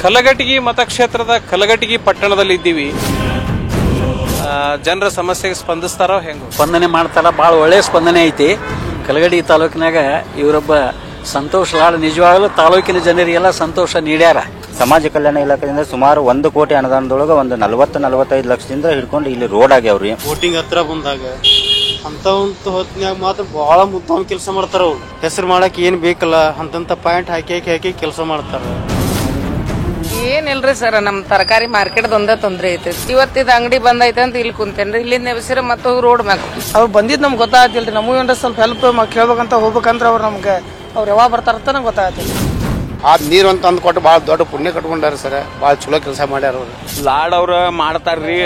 ಕಲಘಟಗಿ ಮತಕ್ಷೇತ್ರದ ಕಲಘಟಗಿ ಪಟ್ಟಣದಲ್ಲಿ ಇದ್ದೀವಿ. ಜನರ ಸಮಸ್ಯೆಗೆ ಸ್ಪಂದಿಸ್ತಾರೋ ಹೆಂಗ? ಸ್ಪಂದನೆ ಮಾಡ್ತಾರ. ಭಾಳ ಒಳ್ಳೆ ಸ್ಪಂದನೆ ಐತಿ. ಕಲಘಟಗಿ ತಾಲೂಕಿನಾಗ ಇವರೊಬ್ಬ ಸಂತೋಷ್ ಲಾಡ್ ನಿಜವಾಗಲೂ ತಾಲೂಕಿನ ಜನರಿಗೆಲ್ಲ ಸಂತೋಷ ನೀಡ್ಯಾರ. ಸಮಾಜ ಕಲ್ಯಾಣ ಇಲಾಖೆಯಿಂದ ಸುಮಾರು 1 ಕೋಟಿ ಅನುದಾನದೊಳಗೆ ಒಂದು 40-45 ಲಕ್ಷದಿಂದ ಹಿಡ್ಕೊಂಡು ಇಲ್ಲಿ ರೋಡ್ ಆಗ್ಯಾವ್ರಿ. ವೋಟಿಂಗ್ ಹತ್ರ ಬಂದಾಗ ಅಂತ ಹೊತ್ತಿನಾಗ ಮಾತ್ರ ಬಹಳ ಮುದ್ದಾಮ ಕೆಲಸ ಮಾಡ್ತಾರ. ಅವ್ರು ಹೆಸರು ಮಾಡಕ್ ಏನ್ ಬೇಕಲ್ಲ ಅಂತಂತ ಪಾಯಿಂಟ್ ಹಾಕಿ ಕೆಲಸ ಮಾಡ್ತಾರ. ಏನಿಲ್ರಿ ಸರ್, ನಮ್ ತರಕಾರಿ ಮಾರ್ಕೆಟ್ ಒಂದೇ ತೊಂದ್ರೆ ಐತಿ. ಇವತ್ತಿದ ಅಂಗಡಿ ಬಂದ್ ಐತೆ ಅಂತ ಇಲ್ಲಿ ಕುಂತೇನ್ರಿ. ಇಲ್ಲಿಂದ ನೆವಸಿರ ಮತ್ತೆ ರೋಡ್ ಮ್ಯಾಗ ಅವ್ರು ಬಂದಿದ್ ನಮ್ಗೆ ಗೊತ್ತಾಗ್ತಿಲ್ರಿ. ನಮಗೂ ಏನಾರ ಸ್ವಲ್ಪ ಹೆಲ್ಪ್ ಕೇಳ್ಬೇಕಂತ ಹೋಗ್ಬೇಕಂದ್ರೆ ಅವ್ರು ನಮ್ಗೆ ಅವ್ರು ಯಾವಾಗ ಬರ್ತಾರಂತ ನಂಗೆ ಗೊತ್ತಾಗ್ತಿಲ್ಲ. ಆ ನೀರು ಅಂತ ತಂದು ಕೊಟ್ಟು ಭಾಳ ದೊಡ್ಡ ಪುಣ್ಯ ಕಟ್ಕೊಂಡಾರ ಸರ್. ಭಾಳ ಚಲೋ ಕೆಲಸ ಮಾಡ್ಯಾರ ಅವ್ರು. ಲಾಡ್ ಅವ್ರ ಮಾಡ್ತಾರ್ರಿ.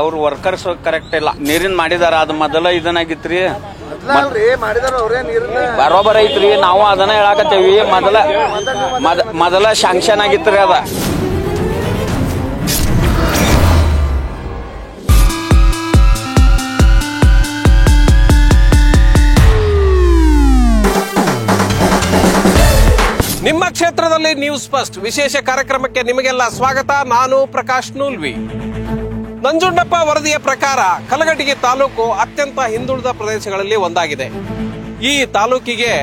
ಅವ್ರ ವರ್ಕರ್ಸ್ ಕರೆಕ್ಟ್ ಇಲ್ಲ. ನೀರಿನ ಮಾಡಿದಾರ. ಅದು ಮೊದಲ ಇದನ್ನಾಗಿತ್ರಿ, ಬರೋಬರ್ ಐತ್ರಿ. ನಾವು ಅದನ್ನ ಹೇಳಾಕತ್ತೇವಿ. ಮೊದಲ ಶಾಂಕ್ಷನ್ ಆಗಿತ್ರಿ ಅದ. ನಿಮ್ಮ ಕ್ಷೇತ್ರದಲ್ಲಿ ನ್ಯೂಸ್ ಫಸ್ಟ್ ವಿಶೇಷ ಕಾರ್ಯಕ್ರಮಕ್ಕೆ ನಿಮಗೆಲ್ಲ ಸ್ವಾಗತ. ನಾನು ಪ್ರಕಾಶ್ ನೂಲ್ವಿ. ನಂಜುಂಡಪ್ಪ ವರದಿಯ ಪ್ರಕಾರ ಕಲಘಟಗಿ ತಾಲೂಕು ಅತ್ಯಂತ ಹಿಂದುಳಿದ ಪ್ರದೇಶಗಳಲ್ಲಿ ಒಂದಾಗಿದೆ. ಈ ತಾಲೂಕಿಗೆ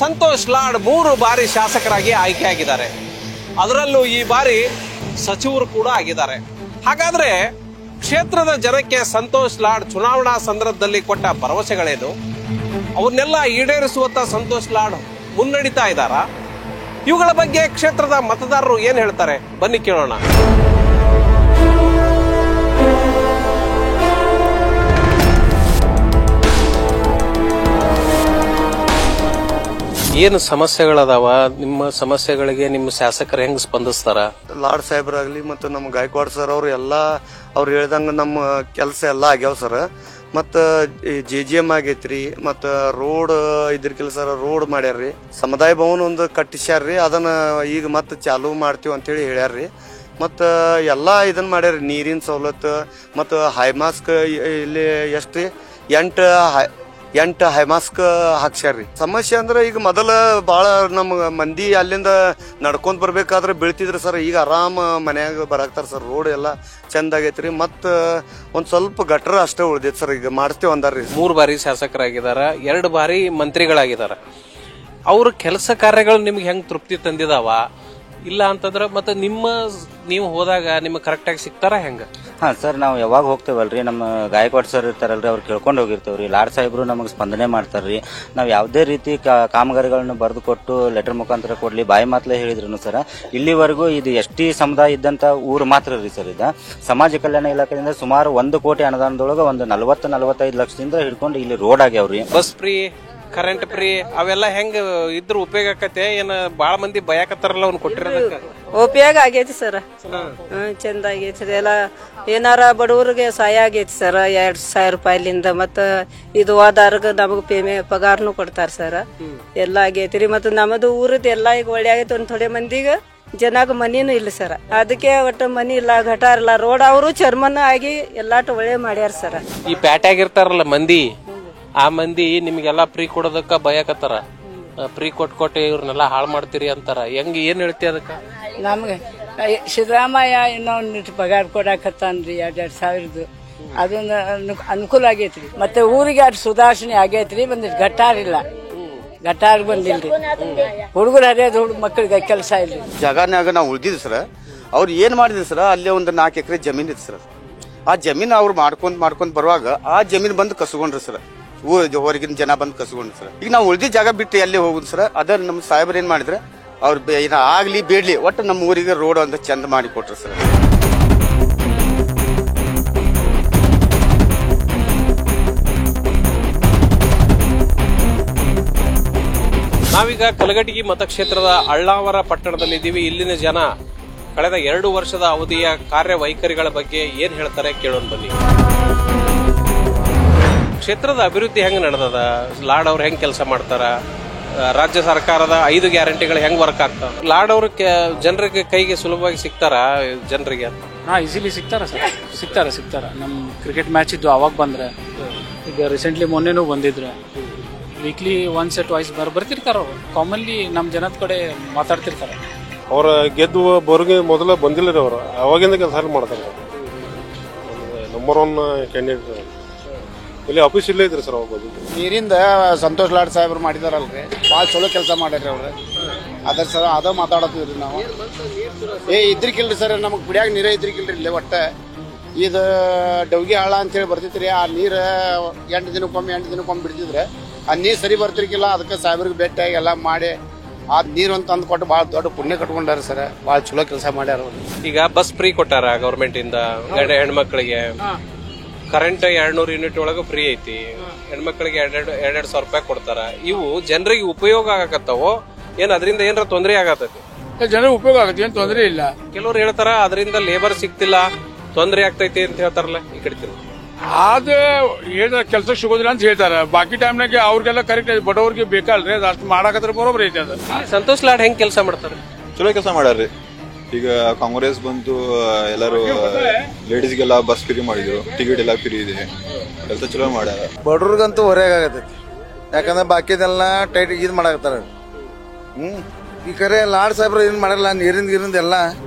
ಸಂತೋಷ್ ಲಾಡ್ 3 ಬಾರಿ ಶಾಸಕರಾಗಿ ಆಯ್ಕೆಯಾಗಿದ್ದಾರೆ. ಅದರಲ್ಲೂ ಈ ಬಾರಿ ಸಚಿವರು ಕೂಡ ಆಗಿದ್ದಾರೆ. ಹಾಗಾದ್ರೆ ಕ್ಷೇತ್ರದ ಜನಕ್ಕೆ ಸಂತೋಷ್ ಲಾಡ್ ಚುನಾವಣಾ ಸಂದರ್ಭದಲ್ಲಿ ಕೊಟ್ಟ ಭರವಸೆಗಳೇನು? ಅವನ್ನೆಲ್ಲ ಈಡೇರಿಸುವತ್ತ ಸಂತೋಷ್ ಲಾಡ್ ಮುನ್ನಡೀತಾ ಇದ್ದಾರ? ಇವುಗಳ ಬಗ್ಗೆ ಕ್ಷೇತ್ರದ ಮತದಾರರು ಏನ್ ಹೇಳ್ತಾರೆ, ಬನ್ನಿ ಕೇಳೋಣ. ಏನು ಸಮಸ್ಯೆಗಳದಾವ? ನಿಮ್ಮ ಸಮಸ್ಯೆಗಳಿಗೆ ನಿಮ್ಮ ಶಾಸಕರು ಹೆಂಗ್ ಸ್ಪಂದಿಸ್ತಾರ? ಲಾಡ್ ಸಾಹೇಬ್ರಾಗ್ಲಿ ಮತ್ತು ನಮ್ಮ ಗಾಯಕ್ವಾಡ್ ಸರ್ ಅವ್ರು ಎಲ್ಲ ಅವ್ರು ಹೇಳ್ದಂಗ ನಮ್ಮ ಕೆಲಸ ಎಲ್ಲ ಆಗ್ಯಾವ ಸರ್. ಮತ್ತು JGM ಆಗೈತ್ರಿ. ಮತ್ತು ರೋಡ್ ಇದ್ರ ಕೆಲಸ ರೋಡ್ ಮಾಡ್ಯಾರ್ರಿ. ಸಮುದಾಯ ಭವನ ಒಂದು ಕಟ್ಟಿಸ್ಯಾರ್ರಿ. ಅದನ್ನ ಈಗ ಮತ್ತೆ ಚಾಲೂ ಮಾಡ್ತೀವಿ ಅಂತೇಳಿ ಹೇಳ್ಯಾರ್ರಿ. ಮತ್ತು ಎಲ್ಲ ಇದನ್ನ ಮಾಡ್ಯಾರಿ. ನೀರಿನ ಸವಲತ್ತು ಮತ್ತು ಹೈಮಾಸ್ಕ್ ಇಲ್ಲಿ ಎಷ್ಟು 8 ಹೈಮಾಸ್ಕ್ ಹಾಕ್ಸ್ಯಾರ್ರಿ. ಸಮಸ್ಯೆ ಅಂದ್ರೆ ಈಗ ಮೊದಲ ಭಾಳ ನಮ್ಮ ಮಂದಿ ಅಲ್ಲಿಂದ ನಡ್ಕೊಂಡ್ ಬರ್ಬೇಕಾದ್ರೆ ಬೀಳ್ತಿದ್ರಿ ಸರ್. ಈಗ ಆರಾಮ ಮನ್ಯಾಗ ಬರಾಕ್ತಾರ ಸರ್. ರೋಡ್ ಎಲ್ಲ ಚಂದ ಆಗೈತ್ರಿ. ಮತ್ತ ಒಂದ್ ಸ್ವಲ್ಪ ಗಟ್ರ ಅಷ್ಟೇ ಉಳ್ದೈತಿ ಸರ್. ಈಗ ಮಾಡ್ತೇವೆ ಅಂದಾರ್ರಿ. 3 ಬಾರಿ ಶಾಸಕರಾಗಿದಾರ, 2 ಬಾರಿ ಮಂತ್ರಿಗಳಾಗಿದಾರ. ಅವ್ರ ಕೆಲಸ ಕಾರ್ಯಗಳು ನಿಮ್ಗೆ ಹೆಂಗ್ ತೃಪ್ತಿ ತಂದಿದಾವ? ಇಲ್ಲ ಅಂತಂದ್ರ ಮತ್ತೆ ನೀವು ಹೋದಾಗ ನಿಮ್ಗೆ ಕರೆಕ್ಟ್ ಆಗಿ ಸಿಗ್ತಾರ ಹೆಂಗ? ಹಾ ಸರ್, ನಾವು ಯಾವಾಗ ಹೋಗ್ತೇವಲ್ರಿ, ನಮ್ಮ ಗಾಯಕ್ವಾಡ್ ಸರ್ ಇರ್ತಾರಲ್ರಿ, ಅವ್ರು ಕೇಳ್ಕೊಂಡು ಹೋಗಿರ್ತೇವ್ರಿ. ಲಾಡ್ ಸಾಹೇಬ್ರು ನಮಗೆ ಸ್ಪಂದನೆ ಮಾಡ್ತಾರ್ರಿ. ನಾವು ಯಾವುದೇ ರೀತಿ ಕಾಮಗಾರಿಗಳನ್ನು ಬರೆದು ಕೊಟ್ಟು ಲೆಟರ್ ಮುಖಾಂತರ ಕೊಡ್ಲಿ ಬಾಯಿ ಮಾತಲೇ ಹೇಳಿದ್ರು ಸರ್. ಇಲ್ಲಿವರೆಗೂ ಇದು ST ಸಮುದಾಯ ಇದ್ದಂತ ಊರು ಮಾತ್ರ ರೀ ಸರ್. ಇದು ಸಮಾಜ ಕಲ್ಯಾಣ ಇಲಾಖೆಯಿಂದ ಸುಮಾರು 1 ಕೋಟಿ ಅನುದಾನದೊಳಗೆ ಒಂದು 40-45 ಲಕ್ಷದಿಂದ ಹಿಡ್ಕೊಂಡು ಇಲ್ಲಿ ರೋಡ್ ಆಗ್ಯಾವ್ರಿ. ಬಸ್ ಫ್ರೀ, ಕರೆಂಟ್ ಫ್ರೀ ಅವೆಲ್ಲ ಹೆಂಗ ಇದ್ರ ಉಪಯೋಗ ಆಕತೆ? ಏನ ಬಾಳ ಮಂದಿ ಭಯಕತ್ತಾರಲ್ಲ ಅವ್ನು ಕೊಟ್ಟಿರೋದಕ್ಕ? ಉಪಯೋಗ ಆಗೈತಿ ಸರ್. ಚಂದ ಆಗೈತಿ. ಎಲ್ಲ ಏನಾರ ಬಡವರಿಗೆ ಸಹಾಯ ಆಗೈತಿ ಸರ್. 2,000 ರೂಪಾಯಿಲಿಂದ ಮತ್ತ ಇದು ಹೋದಾರ್ಗ ನಮಗ್ ಪಗಾರನು ಕೊಡ್ತಾರ ಸರ್. ಎಲ್ಲ ಆಗೈತ್ರಿ. ಮತ್ತ ನಮ್ಮದು ಊರದ್ ಎಲ್ಲ ಈಗ ಒಳ್ಳೆ ಆಗೈತಿ. ಒಂದ್ ಥೋಡೆ ಮಂದಿಗ ಜನಾಗ ಮನಿನೂ ಇಲ್ಲ ಸರ್. ಅದಕ್ಕೆ ಒಟ್ಟು ಮನಿ ಇಲ್ಲ, ಘಟಾರ ಇಲ್ಲ, ರೋಡ್ ಅವರು ಚರ್ಮನ ಆಗಿ ಎಲ್ಲಾಟ ಒಳ್ಳೆ ಮಾಡ್ಯಾರ ಸರ್. ಈ ಪ್ಯಾಟ್ಯಾಗಿರ್ತಾರಲ್ಲ ಮಂದಿ, ಆ ಮಂದಿ ನಿಮ್ಗೆಲ್ಲಾ ಫ್ರೀ ಕೊಡೋದಕ್ಕ ಭಯಕತ್ತಾರ. ಫ್ರೀ ಕೊಟ್ಟು ಇವ್ರನ್ನೆಲ್ಲ ಹಾಳು ಮಾಡ್ತೀರಿ ಅಂತಾರ. ಹೆಂಗ್ ಏನ್ ಹೇಳ್ತಿ ಅದಕ್ಕ? ನಮ್ಗೆ ಸಿದ್ದರಾಮಯ್ಯ ಇನ್ನೊಂದಿಟ್ಟು ಪಗಾರ ಕೊಡಾಕತ್ತಾನ್ರಿ 2,000 ಅದೊಂದು ಅನುಕೂಲ ಆಗೈತ್ರಿ. ಮತ್ತೆ ಊರಿಗೆ ಅದು ಸುಧಾರಣೆ ಆಗೈತ್ರಿ. ಬಂದಿಟ್ಟು ಗಟ್ಟಾರ್ ಬಂದಿಲ್ರಿ. ಹುಡುಗರು ಹರಿಯೋದು ಮಕ್ಕಳಿಗೆ ಕೆಲಸ ಇಲ್ರಿ. ಜಾಗನ್ಯಾಗ ನಾವು ಉಳ್ದಿದ್ವಿ ಸರ್. ಅವ್ರು ಏನ್ ಮಾಡಿದ್ರಿ ಸರ್, ಅಲ್ಲೇ ಒಂದು 4 ಎಕರೆ ಜಮೀನ್ ಇತ್ತು ಸರ್. ಆ ಜಮೀನ್ ಅವ್ರು ಮಾಡ್ಕೊಂಡ್ ಬರುವಾಗ ಆ ಜಮೀನ್ ಬಂದು ಕಸ್ಕೊಂಡ್ರಿ ಸರ್. ಹೊರಗಿನ ಜನ ಬಂದು ಕಸ್ಕೊಂಡ್ರಿ ಸರ್. ಈಗ ನಾವು ಉಳ್ದಿದ್ದ ಜಾಗ ಬಿಟ್ಟು ಎಲ್ಲಿ ಹೋಗುದು ಸರ್? ಅದ ನಮ್ಮ ಸಾಹೇಬ್ರು ಏನ್ ಮಾಡಿದ್ರೆ, ಅವ್ರು ಆಗ್ಲಿ ಬೇಡ್ಲಿ ಒಟ್ಟು ನಮ್ಮ ಊರಿಗೆ ರೋಡ್ ಅಂತ ಚಂದ ಮಾಡಿ ಕೊಟ್ರು ಸರ್. ನಾವೀಗ ಕಲಘಟಗಿ ಮತಕ್ಷೇತ್ರದ ಅಳ್ಳಾವರ ಪಟ್ಟಣದಲ್ಲಿದ್ದೀವಿ. ಇಲ್ಲಿನ ಜನ ಕಳೆದ 2 ವರ್ಷದ ಅವಧಿಯ ಕಾರ್ಯವೈಖರಿಗಳ ಬಗ್ಗೆ ಏನ್ ಹೇಳ್ತಾರೆ ಕೇಳೋಣ ಬನ್ನಿ. ಕ್ಷೇತ್ರದ ಅಭಿವೃದ್ಧಿ ಹೆಂಗ್ ನಡೆದದ? ಲಾಡ್ ಅವ್ರು ಹೆಂಗ್ ಕೆಲಸ ಮಾಡ್ತಾರ? ರಾಜ್ಯ ಸರ್ಕಾರದ 5 ಗ್ಯಾರಂಟಿಗಳು ಹೆಂಗ್ ವರ್ಕ್ ಆಗ್ತಾವ? ಲಾಡ್ ಅವ್ರ ಜನರಿಗೆ ಕೈಗೆ ಸುಲಭವಾಗಿ ಸಿಗ್ತಾರ ಜನರಿಗೆ? ಈಸಿಲಿ ಸಿಗ್ತಾರ ಸರ್. ಸಿಗ್ತಾರ. ನಮ್ ಕ್ರಿಕೆಟ್ ಮ್ಯಾಚ್ ಇದ್ದು ಅವಾಗ ಬಂದ್ರೆ, ಈಗ ರೀಸೆಂಟ್ಲಿ ಮೊನ್ನೆನೂ ಬಂದಿದ್ರು. ವೀಕ್ಲಿ ಒನ್ಸ್ ಟ್ವೈಸ್ ಬರ್ತಿರ್ತಾರ. ಅವ್ರು ಕಾಮನ್ಲಿ ನಮ್ಮ ಜನದ ಕಡೆ ಮಾತಾಡ್ತಿರ್ತಾರೆ. ಅವ್ರ ಗೆದ್ದು ಬರೋಗೆ ಮೊದಲ ಬಂದಿಲ್ಲ ರೀ ಅವರು, ಅವಾಗಿಂದ ಕೆಲಸ ಮಾಡ್ತಾರೆ. ನಂಬರ್ 1 ಕ್ಯಾಂಡಿಡೇಟ್ ಇಲ್ಲಿ ಆಫೀಸ್ ಇಲ್ಲೇ ಇದ್ರಿ ಸರ್. ಅವ್ರು ನೀರಿಂದ ಸಂತೋಷ್ ಲಾಡ್ ಸಾಹೇಬ್ರು ಮಾಡಿದಾರಲ್ರಿ, ಭಾಳ ಚಲೋ ಕೆಲಸ ಮಾಡ್ಯಾರ್ರಿ ಅವ್ರು. ಅದ್ರ ಸರ್ ಅದ ಮಾತಾಡತ್ತೀವ್ರಿ ನಾವು. ಇದ್ರಿಕಿಲ್ರಿ ಸರ್, ನಮಗೆ ಕುಡಿಯಾಗ ನೀರೇ ಇದ್ರಿಕಿಲ್ರಿ ಇಲ್ಲಿ. ಒಟ್ಟೆ ಇದು ಡೌಗಿ ಹಾಳ ಅಂತೇಳಿ ಬರ್ತೈತ್ರಿ. ಆ ನೀರು 8 ದಿನಕ್ಕೊಮ್ಮೆ ಬಿಡ್ತಿದ್ರೆ ಆ ನೀರು ಸರಿ ಬರ್ತಿರ್ಕಿಲ್ಲ. ಅದಕ್ಕೆ ಸಾಹೇಬ್ರಿಗೆ ಭೇಟಿಯಾಗಿ ಎಲ್ಲ ಮಾಡಿ ಆ ನೀರು ಅಂತ ತಂದು ಕೊಟ್ಟು ಭಾಳ ದೊಡ್ಡ ಪುಣ್ಯ ಕಟ್ಕೊಂಡಾರ ಸರ್. ಭಾಳ ಚಲೋ ಕೆಲಸ ಮಾಡ್ಯಾರ ಅವ್ರು. ಈಗ ಬಸ್ ಫ್ರೀ ಕೊಟ್ಟಾರ ಗೌರ್ಮೆಂಟ್ ಇಂದ ಹೆಣ್ಮಕ್ಳಿಗೆ. ಕರೆಂಟ್ 200 ಯೂನಿಟ್ ಒಳಗ ಫ್ರೀ ಐತಿ. ಹೆಣ್ಮಕ್ಳಿಗೆ 2,000 ರೂಪಾಯಿ ಕೊಡ್ತಾರ. ಇವು ಜನರಿಗೆ ಉಪಯೋಗ ಆಗಕತ್ತಾವೋ ಏನ್ ಅದರಿಂದ ಏನಾರ ತೊಂದರೆ ಆಗತೈತಿ? ಜನರಿಗೆ ಉಪಯೋಗ ಆಗತ್ತೆ, ಏನ್ ತೊಂದರೆ ಇಲ್ಲ. ಕೆಲವ್ರು ಹೇಳ್ತಾರ ಅದರಿಂದ ಲೇಬರ್ ಸಿಗ್ತಿಲ್ಲ, ತೊಂದರೆ ಆಗ್ತೈತಿ ಅಂತ ಹೇಳ್ತಾರಲ್ಲ, ಈ ಕಡೆ ಅದ ಏನ ಕೆಲಸ ಸಿಗೋದಿಲ್ಲ ಅಂತ ಹೇಳ್ತಾರ. ಬಾಕಿ ಟೈಮ್ನಾಗ ಅವ್ರಿಗೆಲ್ಲ ಕರೆಕ್ಟ್ ಐತಿ, ಬಡವ್ರಿಗೆ ಬೇಕಲ್ರಿ, ಅಷ್ಟು ಮಾಡಾಕತ್ರ ಬರೋಬ್ರಿ ಐತಿ. ಅದ ಸಂತೋಷ್ ಲಾಡ್ ಹೆಂಗ್ ಕೆಲಸ ಮಾಡ್ತಾರೆ? ಚಲೋ ಕೆಲಸ ಮಾಡ್ಯಾರ್ರಿ. ಈಗ ಕಾಂಗ್ರೆಸ್ ಬಂತು, ಎಲ್ಲರೂ ಲೇಡೀಸ್ಗೆಲ್ಲ ಬಸ್ ಫ್ರೀ ಮಾಡಿದ್ರು, ಟಿಕೆಟ್ ಎಲ್ಲ ಫ್ರೀ ಇದೆ, ಕೆಲಸ ಚಲೋ ಮಾಡ್ಯಾರ. ಬಡವ್ರಿಗಂತೂ ಹೊರೆಯಾಗ ಆಗತೈತಿ, ಯಾಕಂದ್ರೆ ಬಾಕಿದೆಲ್ಲ ಟೈಟ್ ಇದ್ ಮಾಡಾಕತ್ತಾರ. ಈ ಕರೆ ಲಾಡ್ ಸಾಹೇಬ್ರ ಏನ್ ಮಾಡಲ್ಲ, ನೀರಿಂದ ಎಲ್ಲ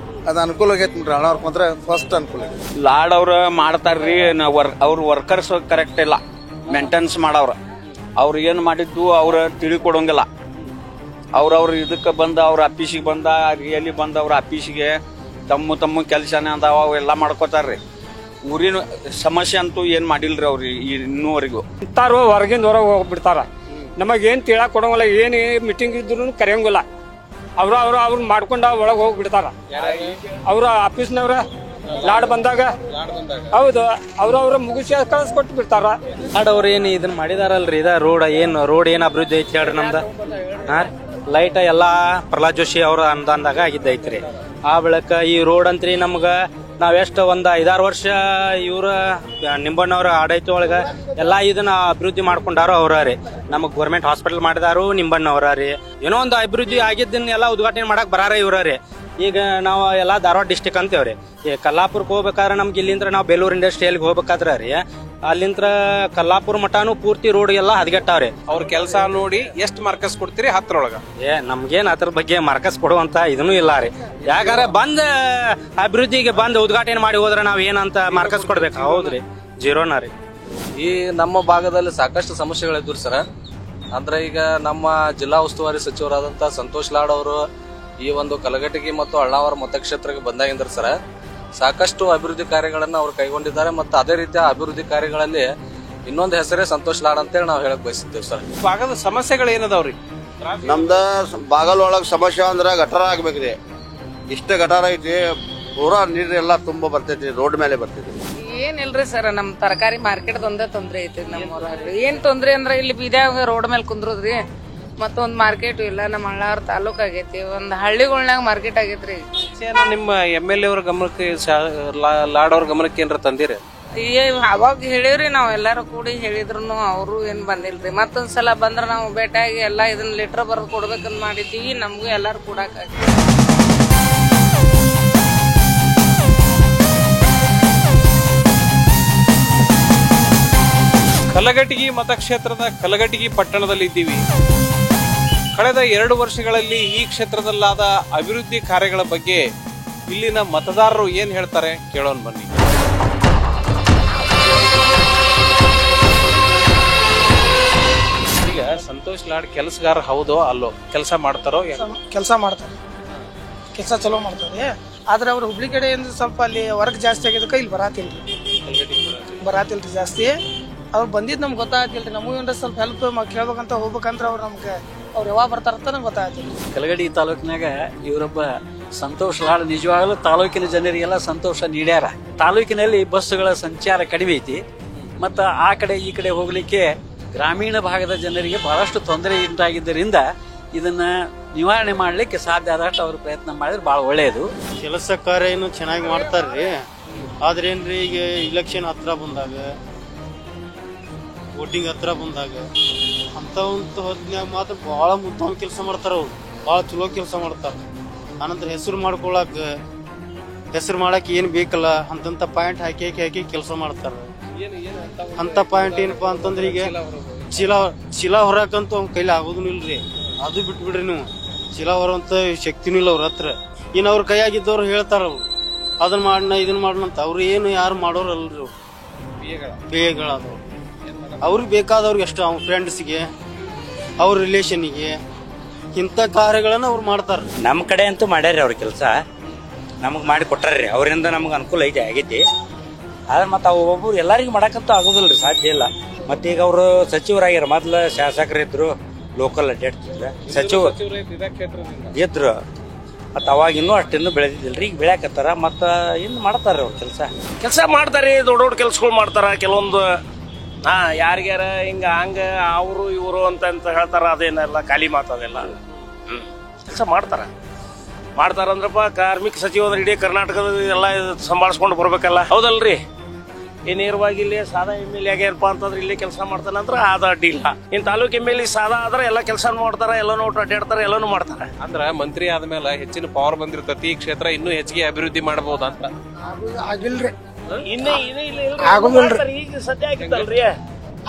ಅದ ಅನುಕೂಲ ಆಗೈತಿ ನೋಡ್ರಿ. ಅಣ್ಣ ಅವ್ರ ಮಾತ್ರ ಫಸ್ಟ್ ಅನುಕೂಲ ಆಗೈತಿ. ಲಾಡ್ ಅವ್ರ ಮಾಡ್ತಾರ್ರಿ, ಅವ್ರ ವರ್ಕರ್ಸ್ ಕರೆಕ್ಟ್ ಇಲ್ಲ, ಮೇಂಟೆನೆನ್ಸ್ ಮಾಡವ್ರ. ಅವ್ರ ಏನ್ ಮಾಡಿದ್ದು ಅವ್ರ ತಿಳಿಕೊಡಂಗಿಲ್ಲ. ಅವ್ರವ್ರ ಇದಕ್ಕೆ ಬಂದ ಅವ್ರ ಆಫೀಸಿಗೆ ಬಂದ ರಿಯಲಿ ಬಂದ ಅವ್ರ ಆಫೀಸಿಗೆ ತಮ್ಮ ಕೆಲಸನೇ ಅಂದಾವ ಅವೆಲ್ಲ ಮಾಡ್ಕೋತಾರ್ರಿ. ಊರಿನ ಸಮಸ್ಯೆ ಅಂತೂ ಏನ್ ಮಾಡಿಲ್ರಿ ಅವ್ರು ಇನ್ನೂವರೆಗೂ. ಇಂತಾರು ಹೊರಗಿಂದ ಹೊರಗೆ ಹೋಗ್ಬಿಡ್ತಾರ. ನಮಗೇನ್ ತಿಳಕ್ ಕೊಡಂಗಿಲ್ಲ, ಏನ್ ಮೀಟಿಂಗ್ ಇದ್ರು ಕರೆಯಂಗಿಲ್ಲ. ಅವ್ರ ಮಾಡ್ಕೊಂಡ ಒಳಗೆ ಹೋಗ್ಬಿಡ್ತಾರ. ಅವ್ರ ಆಫೀಸ್ನವ್ರ ಲಾಡ್ ಬಂದಾಗ ಹೌದು ಅವ್ರವ್ರ ಮುಗಿಸಿ ಕಳಿಸ್ಕೊಟ್ಟು ಬಿಡ್ತಾರ. ಲಾಡ್ ಅವ್ರ ಏನ್ ಇದನ್ನ ಮಾಡಿದಾರಲ್ರಿ, ರೋಡ್ ಏನ್ ಅಭಿವೃದ್ಧಿ ಐತಿ ಹೇಳ್ರಿ ನಮ್ದ. ಲೈಟ್ ಎಲ್ಲಾ ಪ್ರಹ್ಲಾದ್ ಜೋಶಿ ಅವ್ರ ಅನುದಾನದಾಗ ಆಗಿದ್ದೈತ್ರಿ. ಆ ಬಳಿಕ ಈ ರೋಡ್ ಅಂತ್ರಿ ನಮ್ಗ ನಾವೆಷ್ಟ ಒಂದ್ 5-6 ವರ್ಷ ಇವ್ರ ನಿಂಬಣ್ಣವ್ರ ಆಡಳಿತ ಒಳಗ ಎಲ್ಲಾ ಇದನ್ನ ಅಭಿವೃದ್ಧಿ ಮಾಡ್ಕೊಂಡಾರು ಅವ್ರ ರೀ. ನಮಗ್ ಗೌರ್ಮೆಂಟ್ ಹಾಸ್ಪಿಟಲ್ ಮಾಡಿದಾರು ನಿಂಬಣ್ಣವ್ರ ರೀ. ಏನೋ ಒಂದು ಅಭಿವೃದ್ಧಿ ಆಗಿದ್ದನ್ನ ಎಲ್ಲಾ ಉದ್ಘಾಟನೆ ಮಾಡಕ್ ಬರಾರ ಇವ್ರ ರೀ. ಈಗ ನಾವು ಎಲ್ಲಾ ಧಾರವಾಡ ಡಿಸ್ಟಿಕ್ ಅಂತೇವ್ರಿ. ಈ ಕಲ್ಲಾಪುರಕ್ಕೆ ಹೋಗ್ಬೇಕಾದ್ರೆ ನಮ್ಗೆ ಇಲ್ಲಿಂದ್ರ ನಾವು ಬೇಲೂರು ಇಂಡಸ್ಟ್ರಿಯಲ್ಗೆ ಹೋಗ್ಬೇಕಾದ್ರ ರೀ, ಅಲ್ಲಿಂದ್ರ ಕಲ್ಲಾಪುರ ಮಠನು ಪೂರ್ತಿ ರೋಡ್ ಎಲ್ಲಾ ಹದಗೆಟ್ಟಾವ್ರಿ. ಅವ್ರ ಕೆಲಸ ನೋಡಿ ಎಷ್ಟ್ ಮಾರ್ಕಸ್ ಕೊಡ್ತೀರಿ 10ರೊಳಗ? ನಮ್ಗೇನ್ ಅದ್ರ ಬಗ್ಗೆ ಮಾರ್ಕಸ್ ಕೊಡುವಂತ ಇದನ್ನು ಇಲ್ಲ ರೀ. ಯಾಕಂದ್ರೆ ಬಂದ್ ಅಭಿವೃದ್ಧಿಗೆ ಬಂದ್ ಉದ್ಘಾಟನೆ ಮಾಡಿ ಹೋದ್ರೆ ನಾವ್ ಏನಂತ ಮಾರ್ಕಸ್ ಕೊಡ್ಬೇಕು? ಹೌದ್ರಿ, 0 ರೀ. ಈ ನಮ್ಮ ಭಾಗದಲ್ಲಿ ಸಾಕಷ್ಟು ಸಮಸ್ಯೆಗಳಿದ್ರು ಸರ್. ಅಂದ್ರೆ ಈಗ ನಮ್ಮ ಜಿಲ್ಲಾ ಉಸ್ತುವಾರಿ ಸಚಿವರಾದಂತ ಸಂತೋಷ್ ಲಾಡ್ ಅವರು ಈ ಒಂದು ಕಲಘಟಗಿ ಮತ್ತು ಅಳ್ನಾವರ ಮತಕ್ಷೇತ್ರಕ್ಕೆ ಬಂದಾಗಿಂದ್ರ ಸರ್ ಸಾಕಷ್ಟು ಅಭಿವೃದ್ಧಿ ಕಾರ್ಯಗಳನ್ನ ಅವ್ರು ಕೈಗೊಂಡಿದ್ದಾರೆ. ಮತ್ತು ಅದೇ ರೀತಿಯ ಅಭಿವೃದ್ಧಿ ಕಾರ್ಯಗಳಲ್ಲಿ ಇನ್ನೊಂದು ಹೆಸರೇ ಸಂತೋಷ್ ಲಾಡ್ ಅಂತೇಳಿ ನಾವು ಹೇಳಕ್ ಬಯಸಿದ್ದೇವೆ ಸರ್. ಭಾಗದ ಸಮಸ್ಯೆಗಳು ಏನದಾವ್ರಿ? ನಮ್ದ ಬಾಗಲ್ ಒಳಗ್ ಸಮಸ್ಯೆ ಅಂದ್ರ ಗಟಾರ ಆಗ್ಬೇಕ್ರಿ. ಇಷ್ಟ ಗಟಾರ ಐತಿ, ಪೂರಾ ನೀರ್ ಎಲ್ಲಾ ತುಂಬಾ ಬರ್ತೈತಿ, ರೋಡ್ ಮೇಲೆ ಬರ್ತೈತಿ. ಏನಿಲ್ರಿ ಸರ್, ನಮ್ ತರಕಾರಿ ಮಾರ್ಕೆಟ್ ಒಂದೇ ತೊಂದ್ರೆ ಐತಿ ನಮ್ಮೂರ. ಏನ್ ತೊಂದ್ರೆ ಅಂದ್ರ ಇಲ್ಲಿ ಬೀದ್ಯಾಗ ರೋಡ್ ಮೇಲೆ ಕುಂದ್ರದ್ರಿ, ಮತ್ತೊಂದ್ ಮಾರ್ಕೆಟ್ ಇಲ್ಲ. ನಮ್ಮ ಅಳ್ಳಾವರ ತಾಲೂಕ್ ಆಗೈತಿ, ಒಂದ್ ಹಳ್ಳಿಗಳ್ನಾಗ ಮಾರ್ಕೆಟ್ ಆಗೈತ್ರಿ. ನಿಮ್ಮ MLA ಅವ್ರ ಗಮನಕ್ಕೆ ಲಾಡ್ ಅವ್ರ ಗಮನಕ್ಕೆ ಏನ್ರ ತಂದಿರಿ? ಅವಾಗ ಹೇಳಿವ್ರಿ, ನಾವ್ ಎಲ್ಲಾರು ಕೂಡಿ ಹೇಳಿದ್ರು ಅವ್ರು ಏನ್ ಬಂದಿಲ್ರಿ. ಮತ್ತೊಂದ್ಸಲ ಬಂದ್ರ ನಾವು ಭೇಟಿಯಾಗಿ ಎಲ್ಲಾ ಇದನ್ನ ಲೆಟರ್ ಬರೆದು ಕೊಡ್ಬೇಕಂತ ಮಾಡಿದೀವಿ. ನಮ್ಗೂ ಎಲ್ಲಾರು ಕೂಡಾಕ ಕಲಘಟಗಿ ಮತಕ್ಷೇತ್ರದ ಕಲಘಟಗಿ ಪಟ್ಟಣದಲ್ಲಿ ಇದ್ದೀವಿ. ಕಳೆದ 2 ವರ್ಷಗಳಲ್ಲಿ ಈ ಕ್ಷೇತ್ರದಲ್ಲಾದ ಅಭಿವೃದ್ಧಿ ಕಾರ್ಯಗಳ ಬಗ್ಗೆ ಇಲ್ಲಿನ ಮತದಾರರು ಏನ್ ಹೇಳ್ತಾರೆ ಕೇಳೋಣ ಬನ್ನಿ. ಈಗ ಸಂತೋಷ್ ಲಾಡ್ ಕೆಲಸಗಾರ ಹೌದೋ ಅಲ್ಲೋ? ಕೆಲಸ ಮಾಡ್ತಾರೋ? ಕೆಲಸ ಮಾಡ್ತಾರೆ, ಕೆಲಸ ಚಲೋ ಮಾಡ್ತಾರೆ. ಆದ್ರೆ ಅವ್ರು ಹುಬ್ಳಿ ಕಡೆಯಿಂದ ಸ್ವಲ್ಪ ಅಲ್ಲಿ ವರ್ಕ್ ಜಾಸ್ತಿ ಆಗಿದ್ದಕ್ಕೆ ಇಲ್ಲಿ ಬರಾತಿಲ್ರಿ ಜಾಸ್ತಿ. ಅವ್ರು ಬಂದಿದ್ದು ನಮ್ಗೆ ಗೊತ್ತಾಗ್ತಿಲ್ರಿ. ನಮಗೂ ಏನ್ರ ಸ್ವಲ್ಪ ಹೆಲ್ಪ್ ಕೇಳ್ಬೇಕಂತ ಹೋಗ್ಬೇಕಂದ್ರೆ ಅವ್ರು ನಮ್ಗೆ ಅವ್ರು ಯಾವಾಗ ಬರ್ತಾರಂತ ನಂಗೆ ಗೊತ್ತಾಗ್ತಿಲ್ಲ. ಕಲಘಟಗಿ ತಾಲೂಕಿನಾಗ ಇವರೊಬ್ಬ ಸಂತೋಷ್ ಲಾಡ್ ನಿಜವಾಗಲೂ ತಾಲೂಕಿನ ಜನರಿಗೆಲ್ಲ ಸಂತೋಷ ನೀಡ್ಯಾರ. ತಾಲೂಕಿನಲ್ಲಿ ಬಸ್ಸುಗಳ ಸಂಚಾರ ಕಡಿಮೆ ಐತಿ, ಮತ್ತ ಆ ಕಡೆ ಈ ಕಡೆ ಹೋಗ್ಲಿಕ್ಕೆ ಗ್ರಾಮೀಣ ಭಾಗದ ಜನರಿಗೆ ಬಹಳಷ್ಟು ತೊಂದರೆ ಉಂಟಾಗಿದ್ದರಿಂದ ಇದನ್ನ ನಿವಾರಣೆ ಮಾಡ್ಲಿಕ್ಕೆ ಸಾಧ್ಯ ಆದಷ್ಟು ಅವ್ರು ಪ್ರಯತ್ನ ಮಾಡಿದ್ರೆ ಬಹಳ ಒಳ್ಳೆಯದು. ಕೆಲಸ ಕಾರ್ಯ ಏನು ಚೆನ್ನಾಗಿ ಮಾಡ್ತಾರ್ರಿ. ಆದ್ರೆ ಏನ್ರಿ, ಈಗ ಇಲೆಕ್ಷನ್ ಹತ್ರ ಬಂದಾಗ, ವೋಟಿಂಗ್ ಹತ್ರ ಬಂದಾಗ ಅಂತ ಹೊತ್ನ್ಯಾಗ ಮಾತ್ರ ಬಹಳ ಮುದ್ದಾಮ್ ಕೆಲಸ ಮಾಡ್ತಾರ. ಅವ್ರು ಬಹಳ ಚಲೋ ಕೆಲಸ ಮಾಡ್ತಾರ. ಆನಂತರ ಹೆಸರು ಮಾಡಕ್ ಏನ್ ಬೇಕಲ್ಲ ಅಂತಂತ ಪಾಯಿಂಟ್ ಹಾಕಿ ಕೆಲಸ ಮಾಡ್ತಾರ. ಅಂತ ಪಾಯಿಂಟ್ ಏನಪ್ಪಾ ಅಂತಂದ್ರೆ, ಈಗ ಚೀಲ ಹೊರಕಂತೂ ಅವ್ನ ಕೈಲಿ ಆಗೋದು ಇಲ್ರಿ. ಅದು ಬಿಟ್ಬಿಡ್ರಿ ನೀವು. ಚೀಲ ಹೊರುವಂತ ಶಕ್ತಿನೂ ಇಲ್ಲ ಅವ್ರ ಹತ್ರ. ಇನ್ನು ಅವ್ರ ಕೈಯಾಗಿದ್ದವ್ರು ಹೇಳ್ತಾರ ಅವ್ರು ಅದನ್ನ ಮಾಡೋಣ ಇದನ್ನ ಮಾಡೋಣ ಅಂತ. ಅವ್ರು ಏನು ಯಾರು ಮಾಡೋರಲ್ರಿ ಅವ್ರು ಬೇಗಳಾದವ್ರು. ಅವ್ರಿಗೆ ಬೇಕಾದವ್ರಿಗೆ ಅಷ್ಟು ಅವ್ರ ಫ್ರೆಂಡ್ಸ್ಗೆ ಅವ್ರ ರಿಲೇಷನ್ಗೆ ಇಂಥ ಕಾರ್ಯಗಳನ್ನ ಅವ್ರು ಮಾಡ್ತಾರೆ. ನಮ್ಮ ಕಡೆ ಅಂತೂ ಮಾಡ್ಯಾರ ಅವ್ರ ಕೆಲಸ, ನಮಗೆ ಮಾಡಿ ಕೊಟ್ಟಾರ್ರಿ. ಅವರಿಂದ ನಮ್ಗೆ ಅನುಕೂಲ ಐತೆ ಆಗೈತಿ. ಆದ್ರೆ ಮತ್ತೆ ಅವು ಒಬ್ಬೊಬ್ರು ಎಲ್ಲರಿಗೂ ಮಾಡಕ್ಕಂತೂ ಆಗೋದಿಲ್ರಿ, ಸಾಧ್ಯ ಇಲ್ಲ. ಮತ್ತೆ ಈಗ ಅವರು ಸಚಿವರಾಗ್ಯಾರ, ಮೊದ್ಲು ಶಾಸಕರಿದ್ರು, ಲೋಕಲ್ ಅಡ್ಡಾಡ್ತಿದ್ರ ಸಚಿವ ಇದ್ರು. ಮತ್ತ ಅವಾಗ ಇನ್ನೂ ಅಷ್ಟಿನ್ನೂ ಬೆಳೆದಿದ್ದಿಲ್ರಿ, ಈಗ ಬೆಳ್ಯಾಕತ್ತಾರ. ಮತ್ತ ಇನ್ನು ಮಾಡ್ತಾರ ಅವ್ರ ಕೆಲಸ ಮಾಡ್ತಾರೆ. ದೊಡ್ಡ ದೊಡ್ಡ ಕೆಲ್ಸಗಳು ಮಾಡ್ತಾರ. ಕೆಲವೊಂದು ಯಾರಿಗ್ಯಾರ ಹಿಂಗ ಹಂಗ ಅವರು ಇವರು ಅಂತ ಹೇಳ್ತಾರ. ಅದೇನೆಲ್ಲ ಖಾಲಿ ಮಾತದೆಲ್ಲ. ಕೆಲಸ ಮಾಡ್ತಾರಂದ್ರಪ್ಪ. ಕಾರ್ಮಿಕ ಸಚಿವ ಇಡೀ ಕರ್ನಾಟಕದ ಎಲ್ಲ ಸಂಭಾಳಿಸ್ಕೊಂಡು ಬರ್ಬೇಕಲ್ಲ, ಹೌದಲ್ರಿ? ಈ ನೇರವಾಗಿ ಇಲ್ಲಿ ಸಾದಾ MLA ಆಗ್ಯಾರಪ್ಪ ಅಂತಂದ್ರೆ ಇಲ್ಲಿ ಕೆಲಸ ಮಾಡ್ತಾನಂದ್ರ ಅದ ಅಡ್ಡಿ ಇಲ್ಲ. ಇನ್ ತಾಲೂಕ್ MLA ಸಾದಾ ಆದ್ರೆ ಎಲ್ಲ ಕೆಲಸ ಮಾಡ್ತಾರ, ಎಲ್ಲಾನು ಅಡ್ಡಾಡ್ತಾರ, ಎಲ್ಲಾನು ಮಾಡ್ತಾರ. ಅಂದ್ರ ಮಂತ್ರಿ ಆದ್ಮೇಲೆ ಹೆಚ್ಚಿನ ಪವರ್ ಬಂದಿರ್ತತಿ, ಈ ಕ್ಷೇತ್ರ ಇನ್ನೂ ಹೆಚ್ಚಿಗೆ ಅಭಿವೃದ್ಧಿ ಮಾಡಬಹುದು ಅಂತ. ಆಗಿಲ್ರಿ, ಆಗುದಿಲ್ರಿ. ಈಗ ಸದ್ಯ ಆಗಿತ್ತಲ್ರಿ.